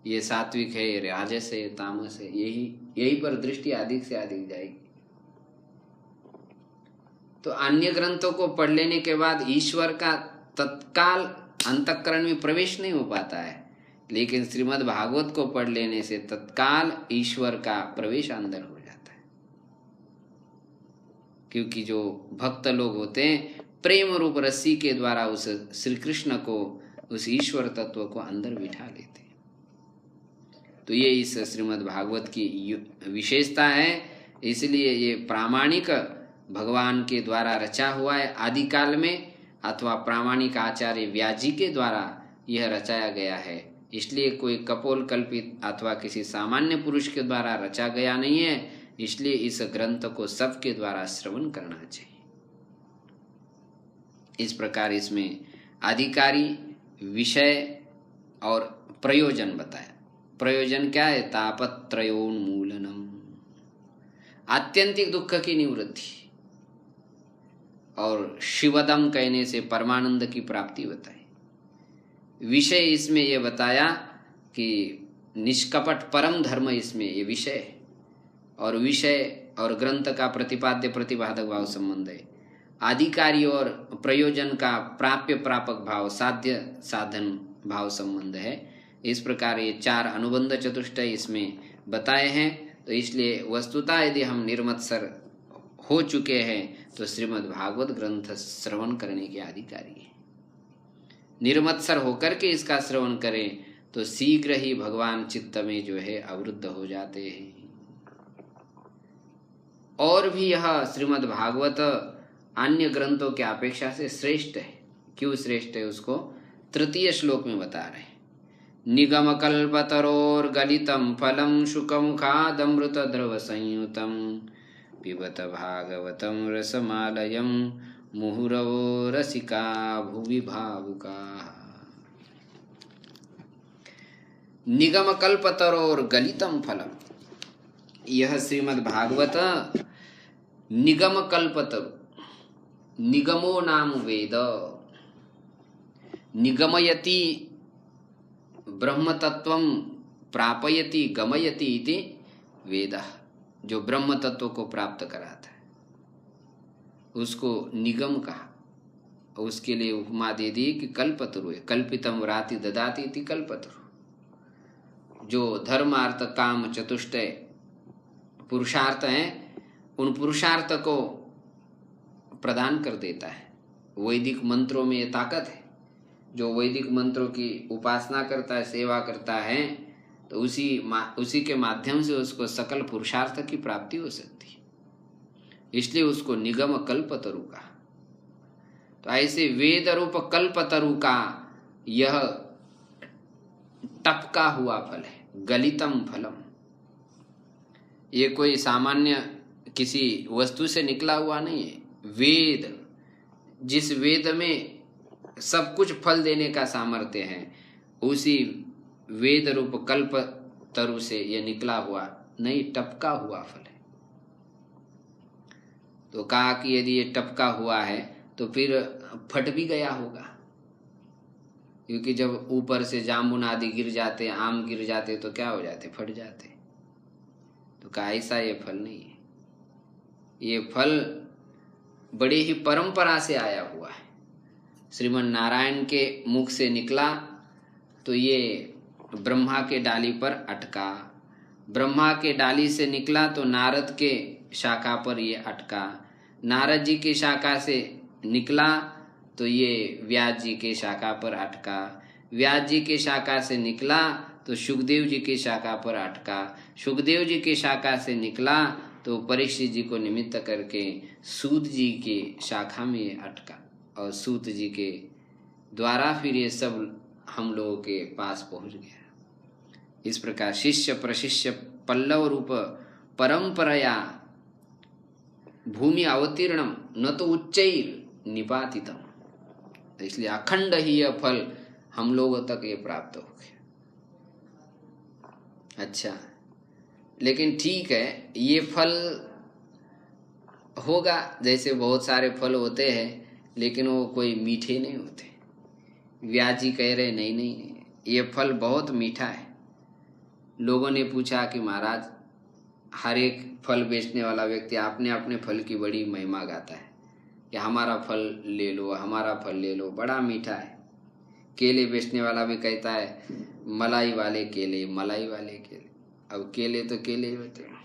ये सात्विक है, ये राजस है, तामस है, यही पर दृष्टि अधिक से अधिक जाएगी। तो अन्य ग्रंथों को पढ़ लेने के बाद ईश्वर का तत्काल अंतःकरण में प्रवेश नहीं हो पाता है, लेकिन श्रीमद् भागवत को पढ़ लेने से तत्काल ईश्वर का प्रवेश अंदर हो जाता है। क्योंकि जो भक्त लोग होते हैं प्रेम रूप रस्सी के द्वारा उस श्री कृष्ण को, उस ईश्वर तत्व को अंदर बिठा लेते हैं। तो ये इस श्रीमद् भागवत की विशेषता है। इसलिए ये प्रामाणिक भगवान के द्वारा रचा हुआ है आदि काल में, अथवा प्रामाणिक आचार्य व्याजी के द्वारा यह रचाया गया है। इसलिए कोई कपोल कल्पित अथवा किसी सामान्य पुरुष के द्वारा रचा गया नहीं है। इसलिए इस ग्रंथ को सबके द्वारा श्रवण करना चाहिए। इस प्रकार इसमें अधिकारी, विषय और प्रयोजन बताया। प्रयोजन क्या है, तापत्रयोन्मूलनम, आत्यंतिक दुख की निवृत्ति, और शिवदम कहने से परमानंद की प्राप्ति बताई। विषय इसमें यह बताया कि निष्कपट परम धर्म इसमें ये विषय है, और विषय और ग्रंथ का प्रतिपाद्य प्रतिपादक भाव संबंध है। अधिकारी और प्रयोजन का प्राप्य प्रापक भाव, साध्य साधन भाव संबंध है। इस प्रकार ये चार अनुबंध चतुष्टय इसमें बताए हैं। तो इसलिए वस्तुतः यदि हम निर्मत्सर हो चुके हैं तो श्रीमद् भागवत ग्रंथ श्रवण करने के अधिकारी हैं। निर्मत्सर होकर के इसका श्रवण करें तो शीघ्र ही भगवान चित्त में जो है अवरुद्ध हो जाते हैं। और भी यह श्रीमद् भागवत अन्य ग्रंथों के अपेक्षा से श्रेष्ठ है। क्यों श्रेष्ठ है उसको तृतीय श्लोक में बता रहे हैं। निगम कल्पतरोर गलितम फलम शुकमुखादमृत द्रव संयुतम पिबत भागवतम रसमालयम मुहुरवो रसिका भुवि भावुका। निगम कल्पतरोर गलितम फलम, यह श्रीमद् भागवत निगम कल्पतरु, निगमो नाम वेद, निगमयति ब्रह्म तत्वम प्रापयति गमयति इति वेद। जो ब्रह्म तत्व को प्राप्त कराता है उसको निगम कहा। उसके लिए उपमा दे दी कि कल्पतरु है, कल्पितम राति ददाति इति कल्पतरु। जो धर्म अर्थ काम चतुष्टय पुरुषार्थ हैं, उन पुरुषार्थ को प्रदान कर देता है। वैदिक मंत्रों में ये ताकत है। जो वैदिक मंत्रों की उपासना करता है, सेवा करता है, तो उसी के माध्यम से उसको सकल पुरुषार्थ की प्राप्ति हो सकती है। इसलिए उसको निगम कल्पतरु कहा। तो ऐसे वेद रूप कल्पतरु का यह टपका हुआ फल है, गलितम फलम। ये कोई सामान्य किसी वस्तु से निकला हुआ नहीं है। वेद, जिस वेद में सब कुछ फल देने का सामर्थ्य है, उसी वेद रूप कल्प तरु से यह निकला हुआ नहीं, टपका हुआ फल है। तो कहा कि यदि ये टपका हुआ है तो फिर फट भी गया होगा, क्योंकि जब ऊपर से जामुन आदि गिर जाते, आम गिर जाते तो क्या हो जाते, फट जाते। तो कहा ऐसा ये फल नहीं है। ये फल बड़ी ही परंपरा से आया हुआ है। श्रीमन नारायण के मुख से निकला तो ये ब्रह्मा के डाली पर अटका, ब्रह्मा के डाली से निकला तो नारद के शाखा पर ये अटका, नारद जी की शाखा से निकला तो ये व्यास जी के शाखा पर अटका, व्यास जी के शाखा से निकला तो सुखदेव जी की शाखा पर अटका, सुखदेव जी की शाखा से निकला तो परीक्षित जी को निमित्त करके सूत जी की शाखा में ये अटका, और सूत जी के द्वारा फिर ये सब हम लोगों के पास पहुंच गया। इस प्रकार शिष्य प्रशिष्य पल्लव रूप परंपरया भूमि अवतीर्णम न तो उच्चैर निपातितम। इसलिए अखंड ही यह फल हम लोगों तक ये प्राप्त हो गया। अच्छा, लेकिन ठीक है, ये फल होगा, जैसे बहुत सारे फल होते हैं, लेकिन वो कोई मीठे नहीं होते। व्यास जी कह रहे नहीं नहीं, ये फल बहुत मीठा है। लोगों ने पूछा कि महाराज, हर एक फल बेचने वाला व्यक्ति अपने अपने फल की बड़ी महिमा गाता है कि हमारा फल ले लो, हमारा फल ले लो, बड़ा मीठा है। केले बेचने वाला भी कहता है मलाई वाले केले, मलाई वाले केले। अब केले तो केले ही होते हैं,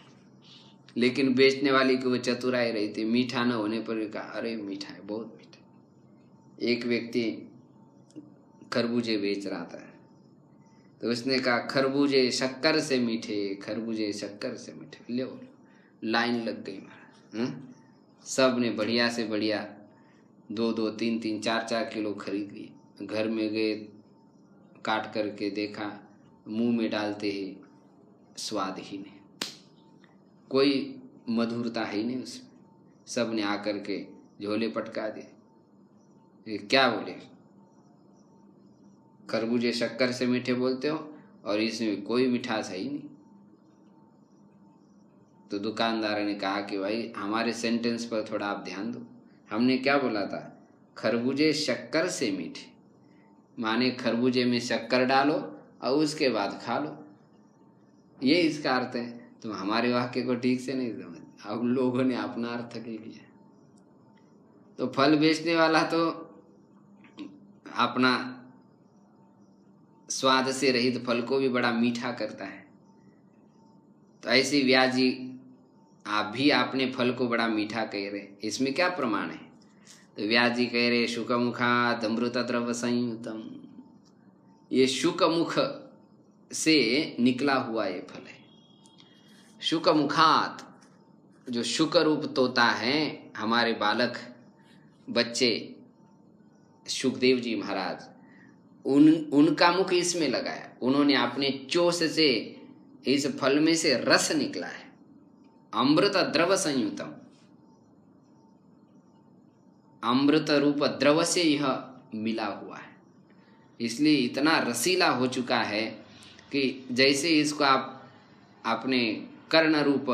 लेकिन बेचने वाली की वो चतुराई रही थी, मीठा न होने पर भी कहा अरे मीठा है, बहुत मीठा। एक व्यक्ति खरबूजे बेच रहा था, तो उसने कहा खरबूजे शक्कर से मीठे, खरबूजे शक्कर से मीठे, ले। लाइन लग गई महाराज। सब ने बढ़िया से बढ़िया 2-2, 3-3, 4-4 किलो खरीद लिए। घर में गए, काट करके देखा, मुंह में डालते ही स्वाद ही नहीं, कोई मधुरता ही नहीं उसमें। सब ने आकर के झोले पटका दिए। क्या बोले, खरबूजे शक्कर से मीठे बोलते हो और इसमें कोई मिठास है ही नहीं। तो दुकानदार ने कहा कि भाई हमारे सेंटेंस पर थोड़ा आप ध्यान दो। हमने क्या बोला था, खरबूजे शक्कर से मीठे, माने खरबूजे में शक्कर डालो और उसके बाद खा लो, ये इसका अर्थ है। तुम हमारे वाक्य को ठीक से नहीं समझ, अब लोगों ने अपना अर्थ ले लिया। तो फल बेचने वाला तो अपना स्वाद से रहित फल को भी बड़ा मीठा करता है। तो ऐसे व्यास जी आप भी अपने फल को बड़ा मीठा कह रहे, इसमें क्या प्रमाण है? तो व्यास जी कह रहे शुक मुखात अमृत द्रव संयुतम, ये शुक मुख से निकला हुआ ये फल है। शुक मुखात, जो शुक रूप तोता है, हमारे बालक बच्चे सुखदेव जी महाराज, उनका मुख इसमें लगाया। उन्होंने अपने चोष से इस फल में से रस निकला है, अमृत द्रव संयुतम, अमृत रूप द्रव से यह मिला हुआ है। इसलिए इतना रसीला हो चुका है कि जैसे इसको आप अपने कर्ण रूप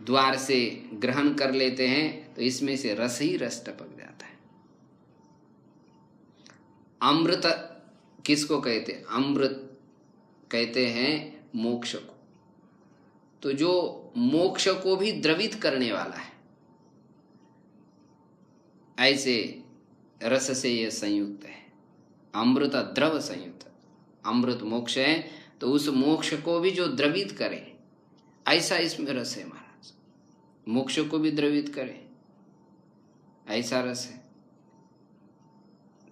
द्वार से ग्रहण कर लेते हैं तो इसमें से रस ही रस टपक जाता है। अमृत किसको कहते हैं? अमृत कहते हैं मोक्ष को। तो जो मोक्ष को भी द्रवित करने वाला है, ऐसे रस से यह संयुक्त है। अमृत द्रव संयुक्त, अमृत मोक्ष है तो उस मोक्ष को भी जो द्रवित करे, ऐसा इसमें रस है महाराज। मोक्ष को भी द्रवित करे ऐसा रस है।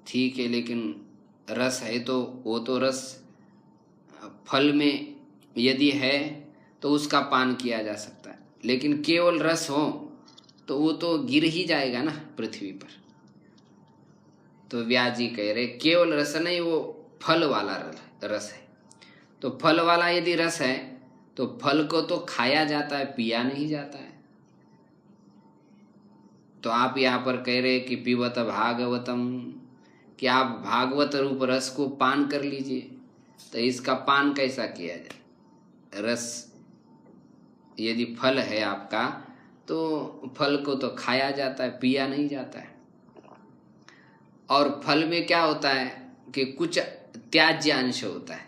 ठीक है, लेकिन रस है तो वो तो रस फल में यदि है तो उसका पान किया जा सकता है, लेकिन केवल रस हो तो वो तो गिर ही जाएगा ना पृथ्वी पर। तो व्यास जी कह रहे केवल रस नहीं, वो फल वाला रस है। तो फल वाला यदि रस है तो फल को तो खाया जाता है, पिया नहीं जाता है। तो आप यहाँ पर कह रहे कि पीवत भागवतम, कि आप भागवत रूप रस को पान कर लीजिए। तो इसका पान कैसा किया जाए? रस यदि फल है आपका तो फल को तो खाया जाता है, पिया नहीं जाता है। और फल में क्या होता है कि कुछ त्याज्य अंश होता है,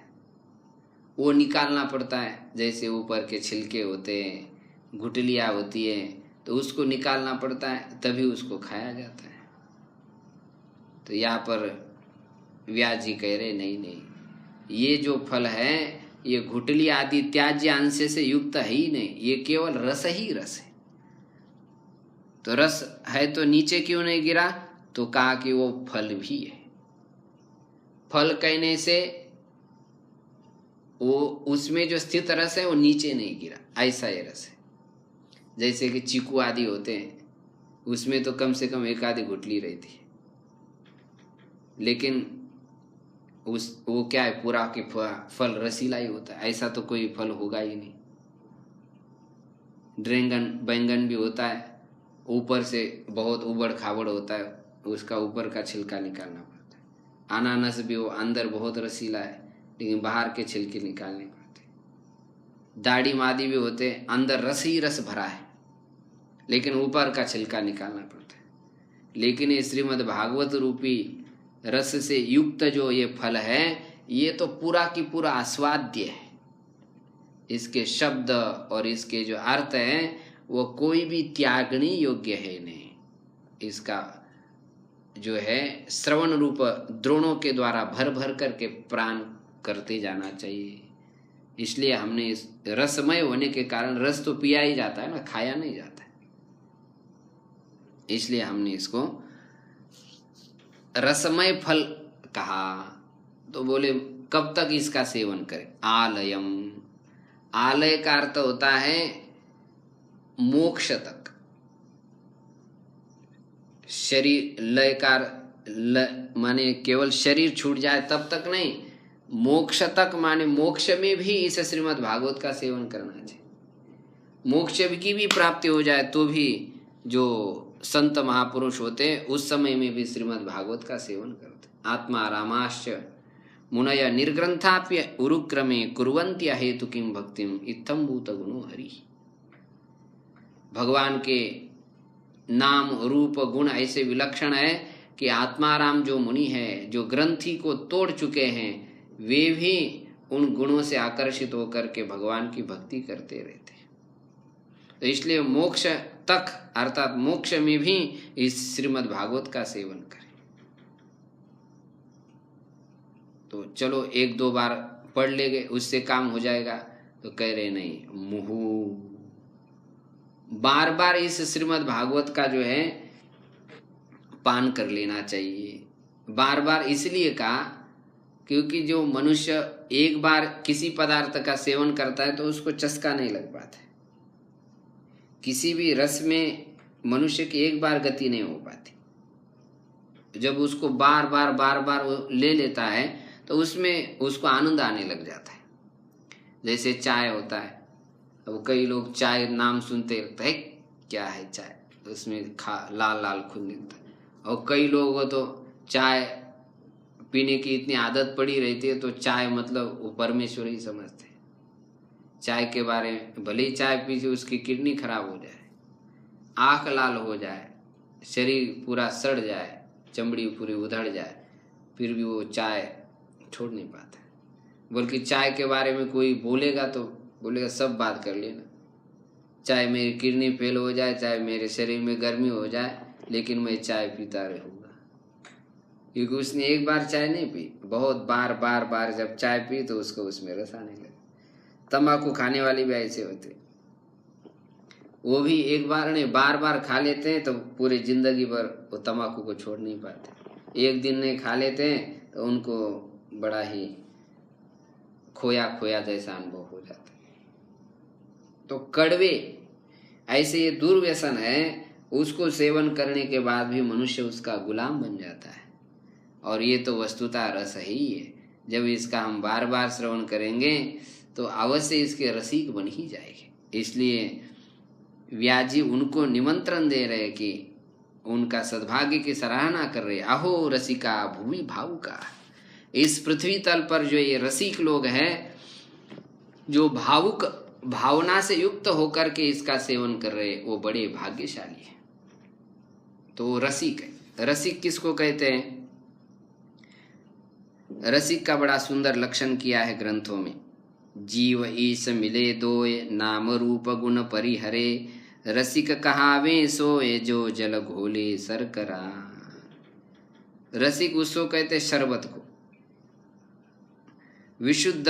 वो निकालना पड़ता है। जैसे ऊपर के छिलके होते हैं, गुठलियाँ होती है, तो उसको निकालना पड़ता है, तभी उसको खाया जाता है। तो यहाँ पर व्यास जी कह रहे नहीं नहीं, ये जो फल है ये गुठली आदि त्याज्य अंश से युक्त है ही नहीं, ये केवल रस ही रस है। तो रस है तो नीचे क्यों नहीं गिरा? तो कहा कि वो फल भी है। फल कहने से वो उसमें जो स्थित रस है वो नीचे नहीं गिरा, ऐसा ये रस है। जैसे कि चीकू आदि होते हैं, उसमें तो कम से कम एक आधी गुठली रहती है, लेकिन वो क्या है, पूरा के फल रसीला ही होता है। ऐसा तो कोई फल होगा ही नहीं। बैंगन भी होता है, ऊपर से बहुत उबड़ खाबड़ होता है, उसका ऊपर का छिलका निकालना पड़ता है। अनानास भी वो अंदर बहुत रसीला है, लेकिन बाहर के छिलके निकालने पड़ते हैं। दाढ़ी आदि भी होते हैं, अंदर रस ही रस भरा है, लेकिन ऊपर का छिलका निकालना पड़ता है। लेकिन ये श्रीमद् भागवत रूपी रस से युक्त जो ये फल है, ये तो पूरा की पूरा आस्वाद्य है। इसके शब्द और इसके जो अर्थ हैं वो कोई भी त्यागने योग्य है नहीं। इसका जो है श्रवण रूप द्रोणों के द्वारा भर भर करके प्राण करते जाना चाहिए। इसलिए हमने इस रसमय होने के कारण, रस तो पिया ही जाता है ना, खाया नहीं जाता है, इसलिए हमने इसको रसमय फल कहा। तो बोले कब तक इसका सेवन करें? आलयम, आलय का अर्थ होता है मोक्ष तक। शरीर लयकार माने केवल शरीर छूट जाए तब तक नहीं, मोक्ष तक माने मोक्ष में भी इस श्रीमद् भागवत का सेवन करना चाहिए। मोक्ष की भी प्राप्ति हो जाए तो भी जो संत महापुरुष होते उस समय में भी श्रीमद् भागवत का सेवन करते। आत्मा रामाश्च मुनय निर्ग्रंथाप्य उरुक्रमे कुर्वन्त्य हेतु किम भक्तिम इत्थम भूत गुणो हरि। भगवान के नाम रूप गुण ऐसे विलक्षण है कि आत्माराम जो मुनि है, जो ग्रंथि को तोड़ चुके हैं, वे भी उन गुणों से आकर्षित होकर के भगवान की भक्ति करते रहते हैं। तो इसलिए मोक्ष तक अर्थात मोक्ष में भी इस श्रीमद् भागवत का सेवन करें। तो चलो एक दो बार पढ़ लेंगे उससे काम हो जाएगा, तो कह रहे नहीं, मुहु बार बार इस श्रीमद् भागवत का जो है पान कर लेना चाहिए। बार बार इसलिए कहा क्योंकि जो मनुष्य एक बार किसी पदार्थ का सेवन करता है तो उसको चस्का नहीं लग पाता है। किसी भी रस में मनुष्य की एक बार गति नहीं हो पाती। जब उसको बार बार वो ले लेता है तो उसमें उसको आनंद आने लग जाता है। जैसे चाय होता है, अब कई लोग चाय नाम सुनते लगता है क्या है चाय, उसमें लाल लाल खून निकलता है। और कई लोगों को तो चाय पीने की इतनी आदत पड़ी रहती है तो चाय मतलब वो परमेश्वर ही समझते हैं। चाय के बारे में, भले ही चाय पी के उसकी किडनी खराब हो जाए, आँख लाल हो जाए, शरीर पूरा सड़ जाए, चमड़ी पूरी उधड़ जाए, फिर भी वो चाय छोड़ नहीं पाता। बल्कि चाय के बारे में कोई बोलेगा तो बोलेगा सब बात कर लेना, चाहे मेरी किडनी फेल हो जाए, चाहे मेरे शरीर में गर्मी हो जाए, लेकिन मैं चाय पीता रहूँगा। क्योंकि उसने एक बार चाय नहीं पी, बहुत बार बार बार जब चाय पी तो उसको उसमें रस आने लगे। तंबाकू खाने वाले भी ऐसे होते, वो भी एक बार नहीं बार बार खा लेते हैं तो पूरी जिंदगी भर वो तंबाकू को छोड़ नहीं पाते। एक दिन नहीं खा लेते हैं तो उनको बड़ा ही खोया खोया जैसा अनुभव हो जाता है। तो कड़वे ऐसे ये दुर्व्यसन है, उसको सेवन करने के बाद भी मनुष्य उसका गुलाम बन जाता है। और ये तो वस्तुतः रस ही है। जब इसका हम बार बार श्रवण करेंगे तो अवश्य इसके रसिक बन ही जाएंगे। इसलिए व्यास जी उनको निमंत्रण दे रहे कि उनका सद्भाग्य की सराहना कर रहे, अहो रसिका भूमि भावुका। इस पृथ्वी तल पर जो ये रसिक लोग हैं, जो भावुक भावना से युक्त होकर के इसका सेवन कर रहे, वो बड़े भाग्यशाली हैं। तो रसिक है। रसिक किसको कहते हैं? रसिक का बड़ा सुंदर लक्षण किया है ग्रंथों में। जीव ईश मिले दोय, नाम रूप गुण परिहरे, रसिक कहावे सोए, जो जल घोले सरकरा। रसिक उसको कहते शरबत को। विशुद्ध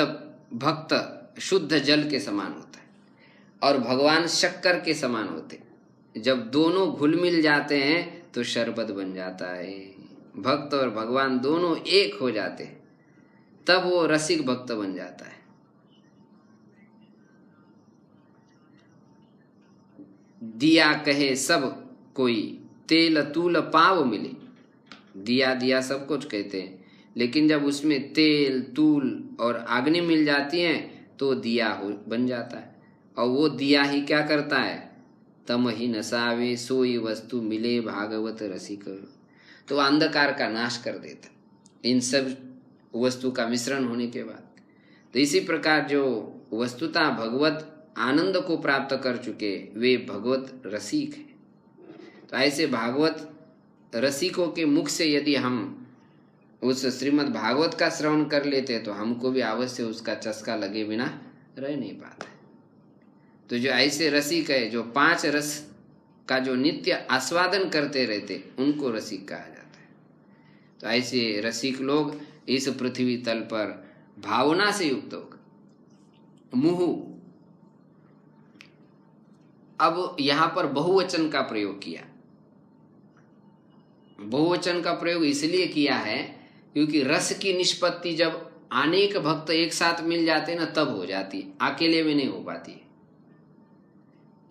भक्त शुद्ध जल के समान होता है और भगवान शक्कर के समान होते। जब दोनों घुल मिल जाते हैं तो शरबत बन जाता है। भक्त और भगवान दोनों एक हो जाते हैं, तब वो रसिक भक्त बन जाता है। दिया कहे सब कोई, तेल तूल पाव मिले। दिया दिया सब कुछ कहते हैं, लेकिन जब उसमें तेल तूल और अग्नि मिल जाती हैं तो दिया हो बन जाता है। और वो दिया ही क्या करता है? तम ही नसावे सोई वस्तु मिले भागवत रसिक। तो अंधकार का नाश कर देता इन सब वस्तु का मिश्रण होने के बाद। तो इसी प्रकार जो वस्तुतः भगवत आनंद को प्राप्त कर चुके वे भगवत रसिक हैं। तो ऐसे भागवत रसिकों के मुख से यदि हम उस श्रीमद् भागवत का श्रवण कर लेते तो हमको भी अवश्य उसका चस्का लगे बिना रह नहीं पाता। तो जो ऐसे रसिक है, जो 5 रस का जो नित्य आस्वादन करते रहते, उनको रसिक कहा जाता है। तो ऐसे रसिक लोग इस पृथ्वी तल पर भावना से युक्त होकर मुहु। अब यहां पर बहुवचन का प्रयोग किया। बहुवचन का प्रयोग इसलिए किया है क्योंकि रस की निष्पत्ति जब अनेक भक्त एक साथ मिल जाते ना तब हो जाती, अकेले में नहीं हो पाती।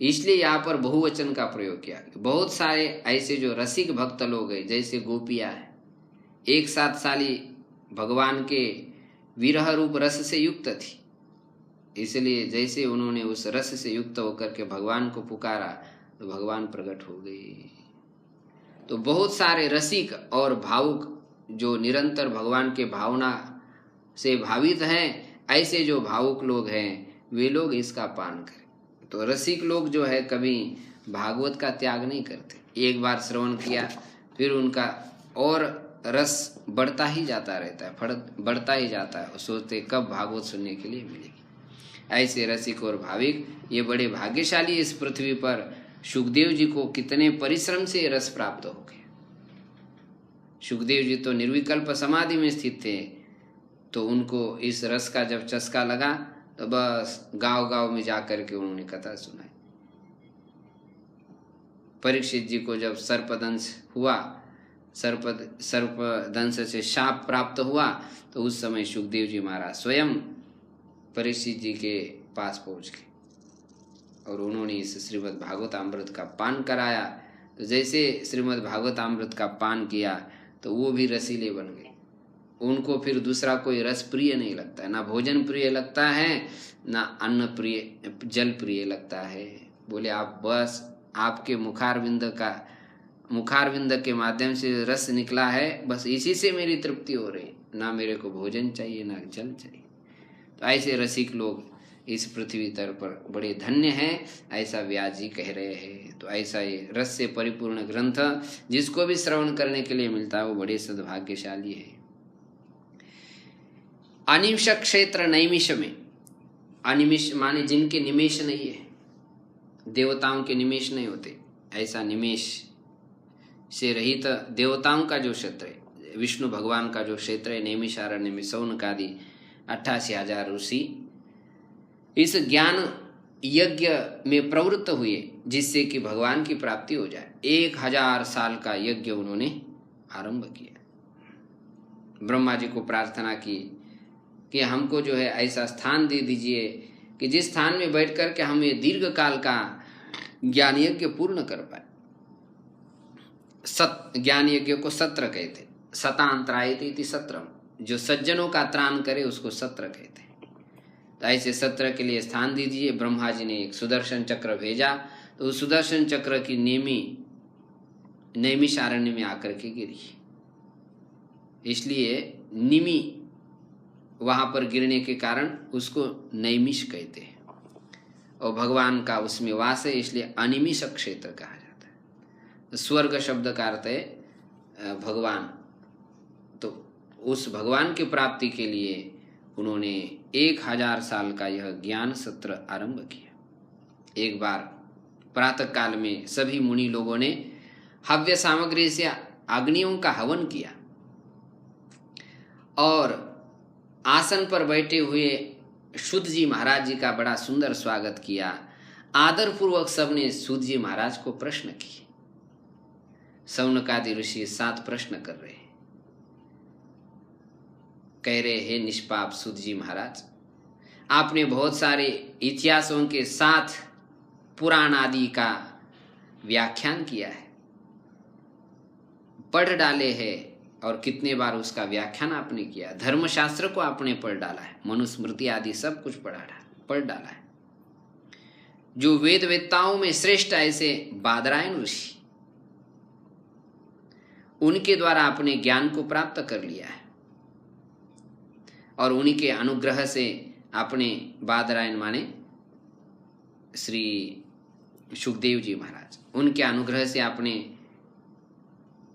इसलिए यहाँ पर बहुवचन का प्रयोग किया। बहुत सारे ऐसे जो रसिक भक्त लोग हैं, जैसे गोपियां हैं, एक साथ साली भगवान के विरह रूप रस से युक्त थी, इसलिए जैसे उन्होंने उस रस से युक्त होकर के भगवान को पुकारा तो भगवान प्रकट हो गए। तो बहुत सारे रसिक और भावुक जो निरंतर भगवान के भावना से भावित हैं, ऐसे जो भावुक लोग हैं वे लोग इसका पान करें। तो रसिक लोग जो है कभी भागवत का त्याग नहीं करते। एक बार श्रवण किया फिर उनका और रस बढ़ता ही जाता रहता है, बढ़ता ही जाता है। सोचते कब भागवत सुनने के लिए मिलेगी। ऐसे रसिक और भाविक ये बड़े भाग्यशाली। इस पृथ्वी पर सुखदेव जी को कितने परिश्रम से रस प्राप्त हो गए। सुखदेव जी तो निर्विकल्प समाधि में स्थित थे, तो उनको इस रस का जब चस्का लगा तो बस गांव गांव में जाकर के उन्होंने कथा सुनाई। परीक्षित जी को जब सर्पदंश हुआ, सर्पदंश से शाप प्राप्त हुआ, तो उस समय सुखदेव जी महाराज स्वयं परीक्षित जी के पास पहुंच गए और उन्होंने इस श्रीमद् भागवतामृत का पान कराया। तो जैसे श्रीमद् भागवतामृत का पान किया तो वो भी रसीले बन गए। उनको फिर दूसरा कोई रस प्रिय नहीं लगता है, ना भोजन प्रिय लगता है, ना अन्न प्रिय, जल प्रिय लगता है। बोले आप बस आपके मुखारविंद के माध्यम से रस निकला है, बस इसी से मेरी तृप्ति हो रही, ना मेरे को भोजन चाहिए ना जल चाहिए। तो ऐसे रसिक लोग इस पृथ्वी तल पर बड़े धन्य हैं, ऐसा व्यास जी कह रहे हैं। तो ऐसा ये रस से परिपूर्ण ग्रंथ जिसको भी श्रवण करने के लिए मिलता है वो बड़े सद्भाग्यशाली है। अनिमिष क्षेत्र नैमिष में, अनिमिष माने जिनके निमेष नहीं है, देवताओं के निमेष नहीं होते, ऐसा निमेष से रहित देवताओं का जो क्षेत्र है, विष्णु भगवान का जो क्षेत्र है, नैमिषारण्य में शौनकादि 88,000 ऋषि इस ज्ञान यज्ञ में प्रवृत्त हुए जिससे कि भगवान की प्राप्ति हो जाए। 1000 साल का यज्ञ उन्होंने आरंभ किया। ब्रह्मा जी को प्रार्थना की कि हमको जो है ऐसा स्थान दे दीजिए कि जिस स्थान में बैठ कर के हम ये दीर्घ काल का ज्ञान यज्ञ पूर्ण कर पाए। ज्ञान यज्ञ को सत्र कहते, सतांतरायते इति सत्रम, जो सज्जनों का त्राण करे उसको सत्र कहते हैं। तो ऐसे सत्र के लिए स्थान दीजिए। ब्रह्मा जी ने एक सुदर्शन चक्र भेजा, तो उस सुदर्शन चक्र की नेमी नैमिषारण्य में आकर के गिरी, इसलिए निमि वहां पर गिरने के कारण उसको नैमिष कहते हैं। और भगवान का उसमें वास है, इसलिए अनिमिष क्षेत्र कहा जाता है। स्वर्ग शब्द का अर्थ है भगवान। तो उस भगवान की प्राप्ति के लिए उन्होंने 1000 साल का यह ज्ञान सत्र आरंभ किया। एक बार प्रातः काल में सभी मुनि लोगों ने हव्य सामग्री से अग्नियों का हवन किया और आसन पर बैठे हुए शुद्ध जी महाराज जी का बड़ा सुंदर स्वागत किया। आदर पूर्वक सबने शुद्ध जी महाराज को प्रश्न किए। शौनकादि ऋषि 7 प्रश्न कर रहे हैं। कह रहे हैं, निष्पाप शुद्ध जी महाराज, आपने बहुत सारे इतिहासों के साथ पुराण आदि का व्याख्यान किया है, पढ़ डाले हैं, और कितने बार उसका व्याख्यान आपने किया। धर्मशास्त्र को आपने पढ़ डाला है, मनुस्मृति आदि सब कुछ पढ़ डाला है। जो वेद वेत्ताओं में श्रेष्ठ ऐसे बादरायण ऋषि, उनके द्वारा आपने ज्ञान को प्राप्त कर लिया है और उन्हीं के अनुग्रह से आपने, बादरायण माने श्री सुखदेव जी महाराज, उनके अनुग्रह से आपने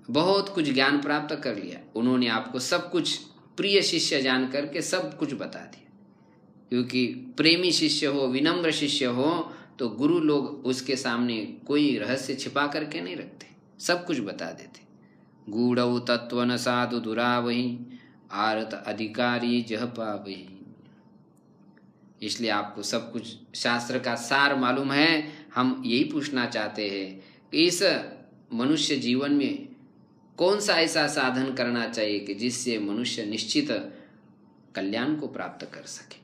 बहुत कुछ ज्ञान प्राप्त कर लिया। उन्होंने आपको सब कुछ प्रिय शिष्य जान करके सब कुछ बता दिया, क्योंकि प्रेमी शिष्य हो, विनम्र शिष्य हो तो गुरु लोग उसके सामने कोई रहस्य छिपा करके नहीं रखते, सब कुछ बता देते। गूढ़ौ तत्व न साधु दुरावही, आरत अधिकारी जह पावही। इसलिए आपको सब कुछ शास्त्र का सार मालूम है। हम यही पूछना चाहते हैं कि इस मनुष्य जीवन में कौन सा ऐसा साधन करना चाहिए कि जिससे मनुष्य निश्चित कल्याण को प्राप्त कर सके।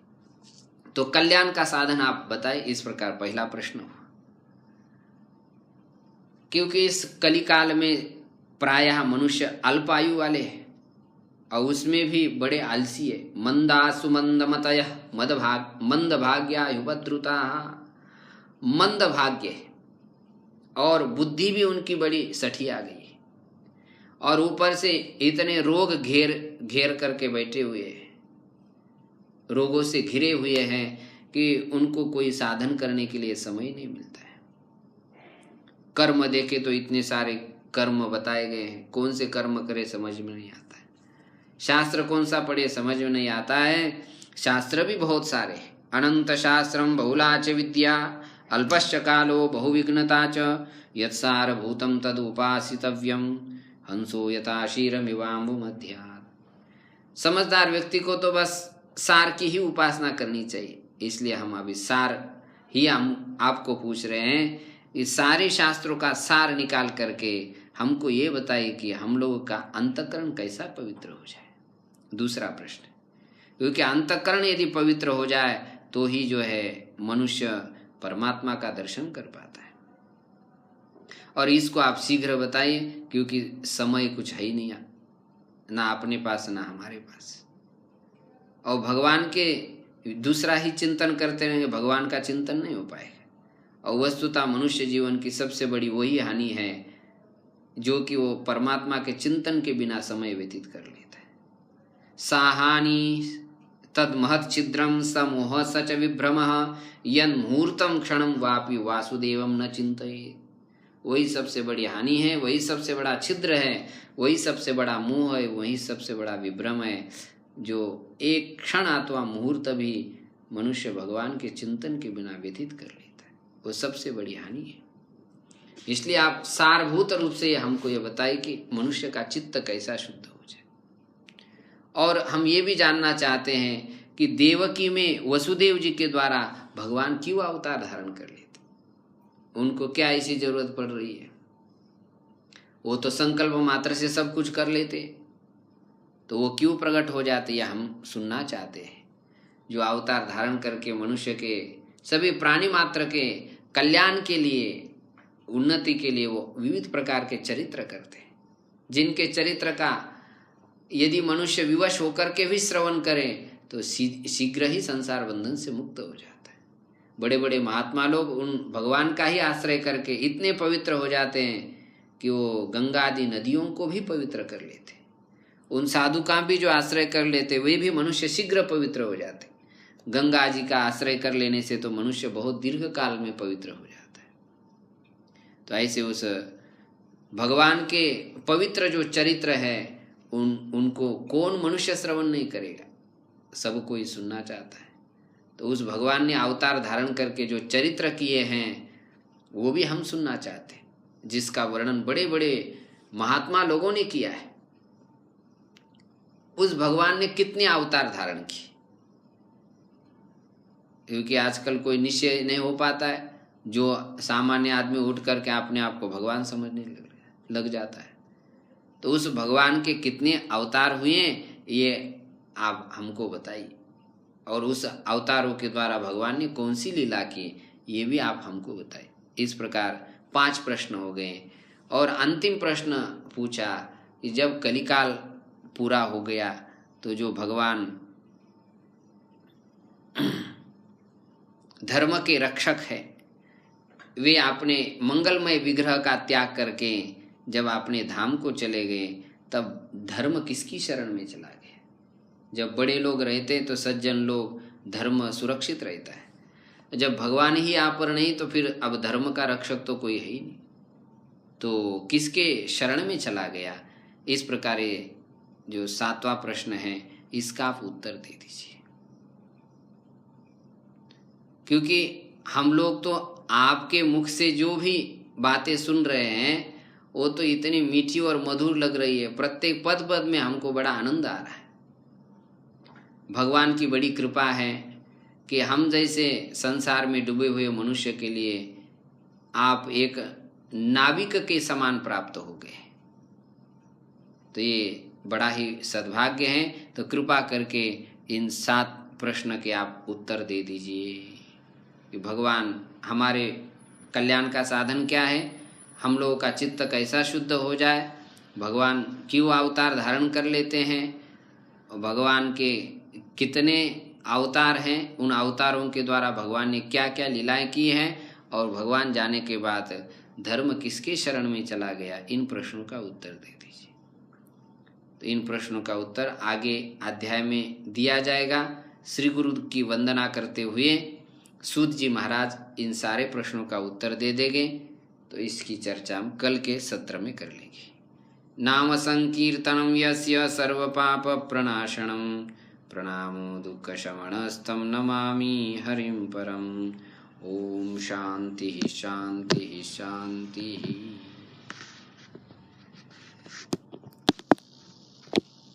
तो कल्याण का साधन आप बताएं, इस प्रकार पहला प्रश्न हुआ। क्योंकि इस कलिकाल में प्रायः मनुष्य अल्पायु वाले हैं और उसमें भी बड़े आलसी है। मंदासु मंदमतयः मंद भाग्या युवद्रुता, मंद भाग्य है और बुद्धि भी उनकी बड़ी सठी आ गई है, और ऊपर से इतने रोग घेर करके बैठे हुए हैं, रोगों से घिरे हुए हैं कि उनको कोई साधन करने के लिए समय नहीं मिलता है। कर्म देखे तो इतने सारे कर्म बताए गए हैं, कौन से कर्म करे समझ में नहीं आता है। शास्त्र कौन सा पढ़े समझ में नहीं आता है। शास्त्र भी बहुत सारे हैं। अनंत शास्त्रम बहुलाच विद्या, अल्पश्च कालो बहुविघ्नता च, यत्सारभूतं तदुपासितव्यम, हंसो यथा क्षीरमिवाम्बु मध्यात्। समझदार व्यक्ति को तो बस सार की ही उपासना करनी चाहिए। इसलिए हम अभी सार ही हम आपको पूछ रहे हैं। इस सारे शास्त्रों का सार निकाल करके हमको ये बताइए कि हम लोगों का अंतःकरण कैसा पवित्र हो जाए। दूसरा प्रश्न, क्योंकि अंतःकरण यदि पवित्र हो जाए तो ही जो है मनुष्य परमात्मा का दर्शन कर पाता है। और इसको आप शीघ्र बताइए, क्योंकि समय कुछ है ही नहीं, ना अपने पास ना हमारे पास। और भगवान के दूसरा ही चिंतन करते रहेंगे, भगवान का चिंतन नहीं हो पाएगा। और वस्तुतः मनुष्य जीवन की सबसे बड़ी वही हानि है जो कि वो परमात्मा के चिंतन के बिना समय व्यतीत कर लेता है। साहानि तद महत् छिद्रम समोह सच विभ्रमः यन मुहूर्तम क्षणम वापि वासुदेवम न चिंतयेत्। वही सबसे बड़ी हानि है, वही सबसे बड़ा छिद्र है, वही सबसे बड़ा मोह है, वही सबसे बड़ा विभ्रम है, जो एक क्षण अथवा मुहूर्त भी मनुष्य भगवान के चिंतन के बिना व्यतीत कर लेता है, वो सबसे बड़ी हानि है। इसलिए आप सारभूत रूप से हमको ये बताइए कि मनुष्य का चित्त कैसा शुद्ध हो जाए। और हम ये भी जानना चाहते हैं कि देवकी में वसुदेव जी के द्वारा भगवान क्यों अवतार धारण कर लेते, उनको क्या ऐसी जरूरत पड़ रही है? वो तो संकल्प मात्र से सब कुछ कर लेते, तो वो क्यों प्रकट हो जाते, यह हम सुनना चाहते हैं। जो अवतार धारण करके मनुष्य के सभी प्राणी मात्र के कल्याण के लिए, उन्नति के लिए वो विविध प्रकार के चरित्र करते हैं, जिनके चरित्र का यदि मनुष्य विवश होकर के भी श्रवण करे तो शीघ्र ही संसार बंधन से मुक्त हो जाता है। बड़े बड़े महात्मा लोग उन भगवान का ही आश्रय करके इतने पवित्र हो जाते हैं कि वो गंगा आदि नदियों को भी पवित्र कर लेते। उन साधु का भी जो आश्रय कर लेते वे भी मनुष्य शीघ्र पवित्र हो जाते। गंगा जी का आश्रय कर लेने से तो मनुष्य बहुत दीर्घ काल में पवित्र हो जाता है। तो ऐसे उस भगवान के पवित्र जो चरित्र है उनको कौन मनुष्य श्रवण नहीं करेगा, सब कोई सुनना चाहता है। तो उस भगवान ने अवतार धारण करके जो चरित्र किए हैं वो भी हम सुनना चाहते हैं, जिसका वर्णन बड़े बड़े महात्मा लोगों ने किया है। उस भगवान ने कितने अवतार धारण किए, क्योंकि आजकल कोई निश्चय नहीं हो पाता है। जो सामान्य आदमी उठ करके अपने आप को भगवान समझने लग जाता है। तो उस भगवान के कितने अवतार हुए ये आप हमको बताइए, और उस अवतारों के द्वारा भगवान ने कौन सी लीला की ये भी आप हमको बताइए। इस प्रकार 5 प्रश्न हो गए। और अंतिम प्रश्न पूछा कि जब कलिकाल पूरा हो गया तो जो भगवान धर्म के रक्षक है, वे अपने मंगलमय विग्रह का त्याग करके जब अपने धाम को चले गए तब धर्म किसकी शरण में चला गया? जब बड़े लोग रहते तो सज्जन लोग धर्म सुरक्षित रहता है। जब भगवान ही आप पर नहीं तो फिर अब धर्म का रक्षक तो कोई है ही नहीं, तो किसके शरण में चला गया? इस प्रकार जो 7वां प्रश्न है इसका आप उत्तर दे दीजिए। क्योंकि हम लोग तो आपके मुख से जो भी बातें सुन रहे हैं वो तो इतनी मीठी और मधुर लग रही है, प्रत्येक पद पद में हमको बड़ा आनंद आ रहा है। भगवान की बड़ी कृपा है कि हम जैसे संसार में डूबे हुए मनुष्य के लिए आप एक नाविक के समान प्राप्त हो गए। तो ये बड़ा ही सद्भाग्य है। तो कृपा करके इन 7 प्रश्न के आप उत्तर दे दीजिए कि भगवान हमारे कल्याण का साधन क्या है, हम लोगों का चित्त कैसा शुद्ध हो जाए, भगवान क्यों अवतार धारण कर लेते हैं, भगवान के कितने अवतार हैं, उन अवतारों के द्वारा भगवान ने क्या क्या लीलाएं की हैं, और भगवान जाने के बाद धर्म किसके शरण में चला गया, इन प्रश्नों का उत्तर दे दीजिए। तो इन प्रश्नों का उत्तर आगे अध्याय में दिया जाएगा। श्री गुरु की वंदना करते हुए सूत जी महाराज इन सारे प्रश्नों का उत्तर दे देंगे। तो इसकी चर्चा हम कल के सत्र में कर लेंगे। नाम संकीर्तनम यस्य सर्व पाप प्रणाशनम प्रणामो दुःख शमनस्तम नमामि हरिं परम। ओम शांति शांति शांति।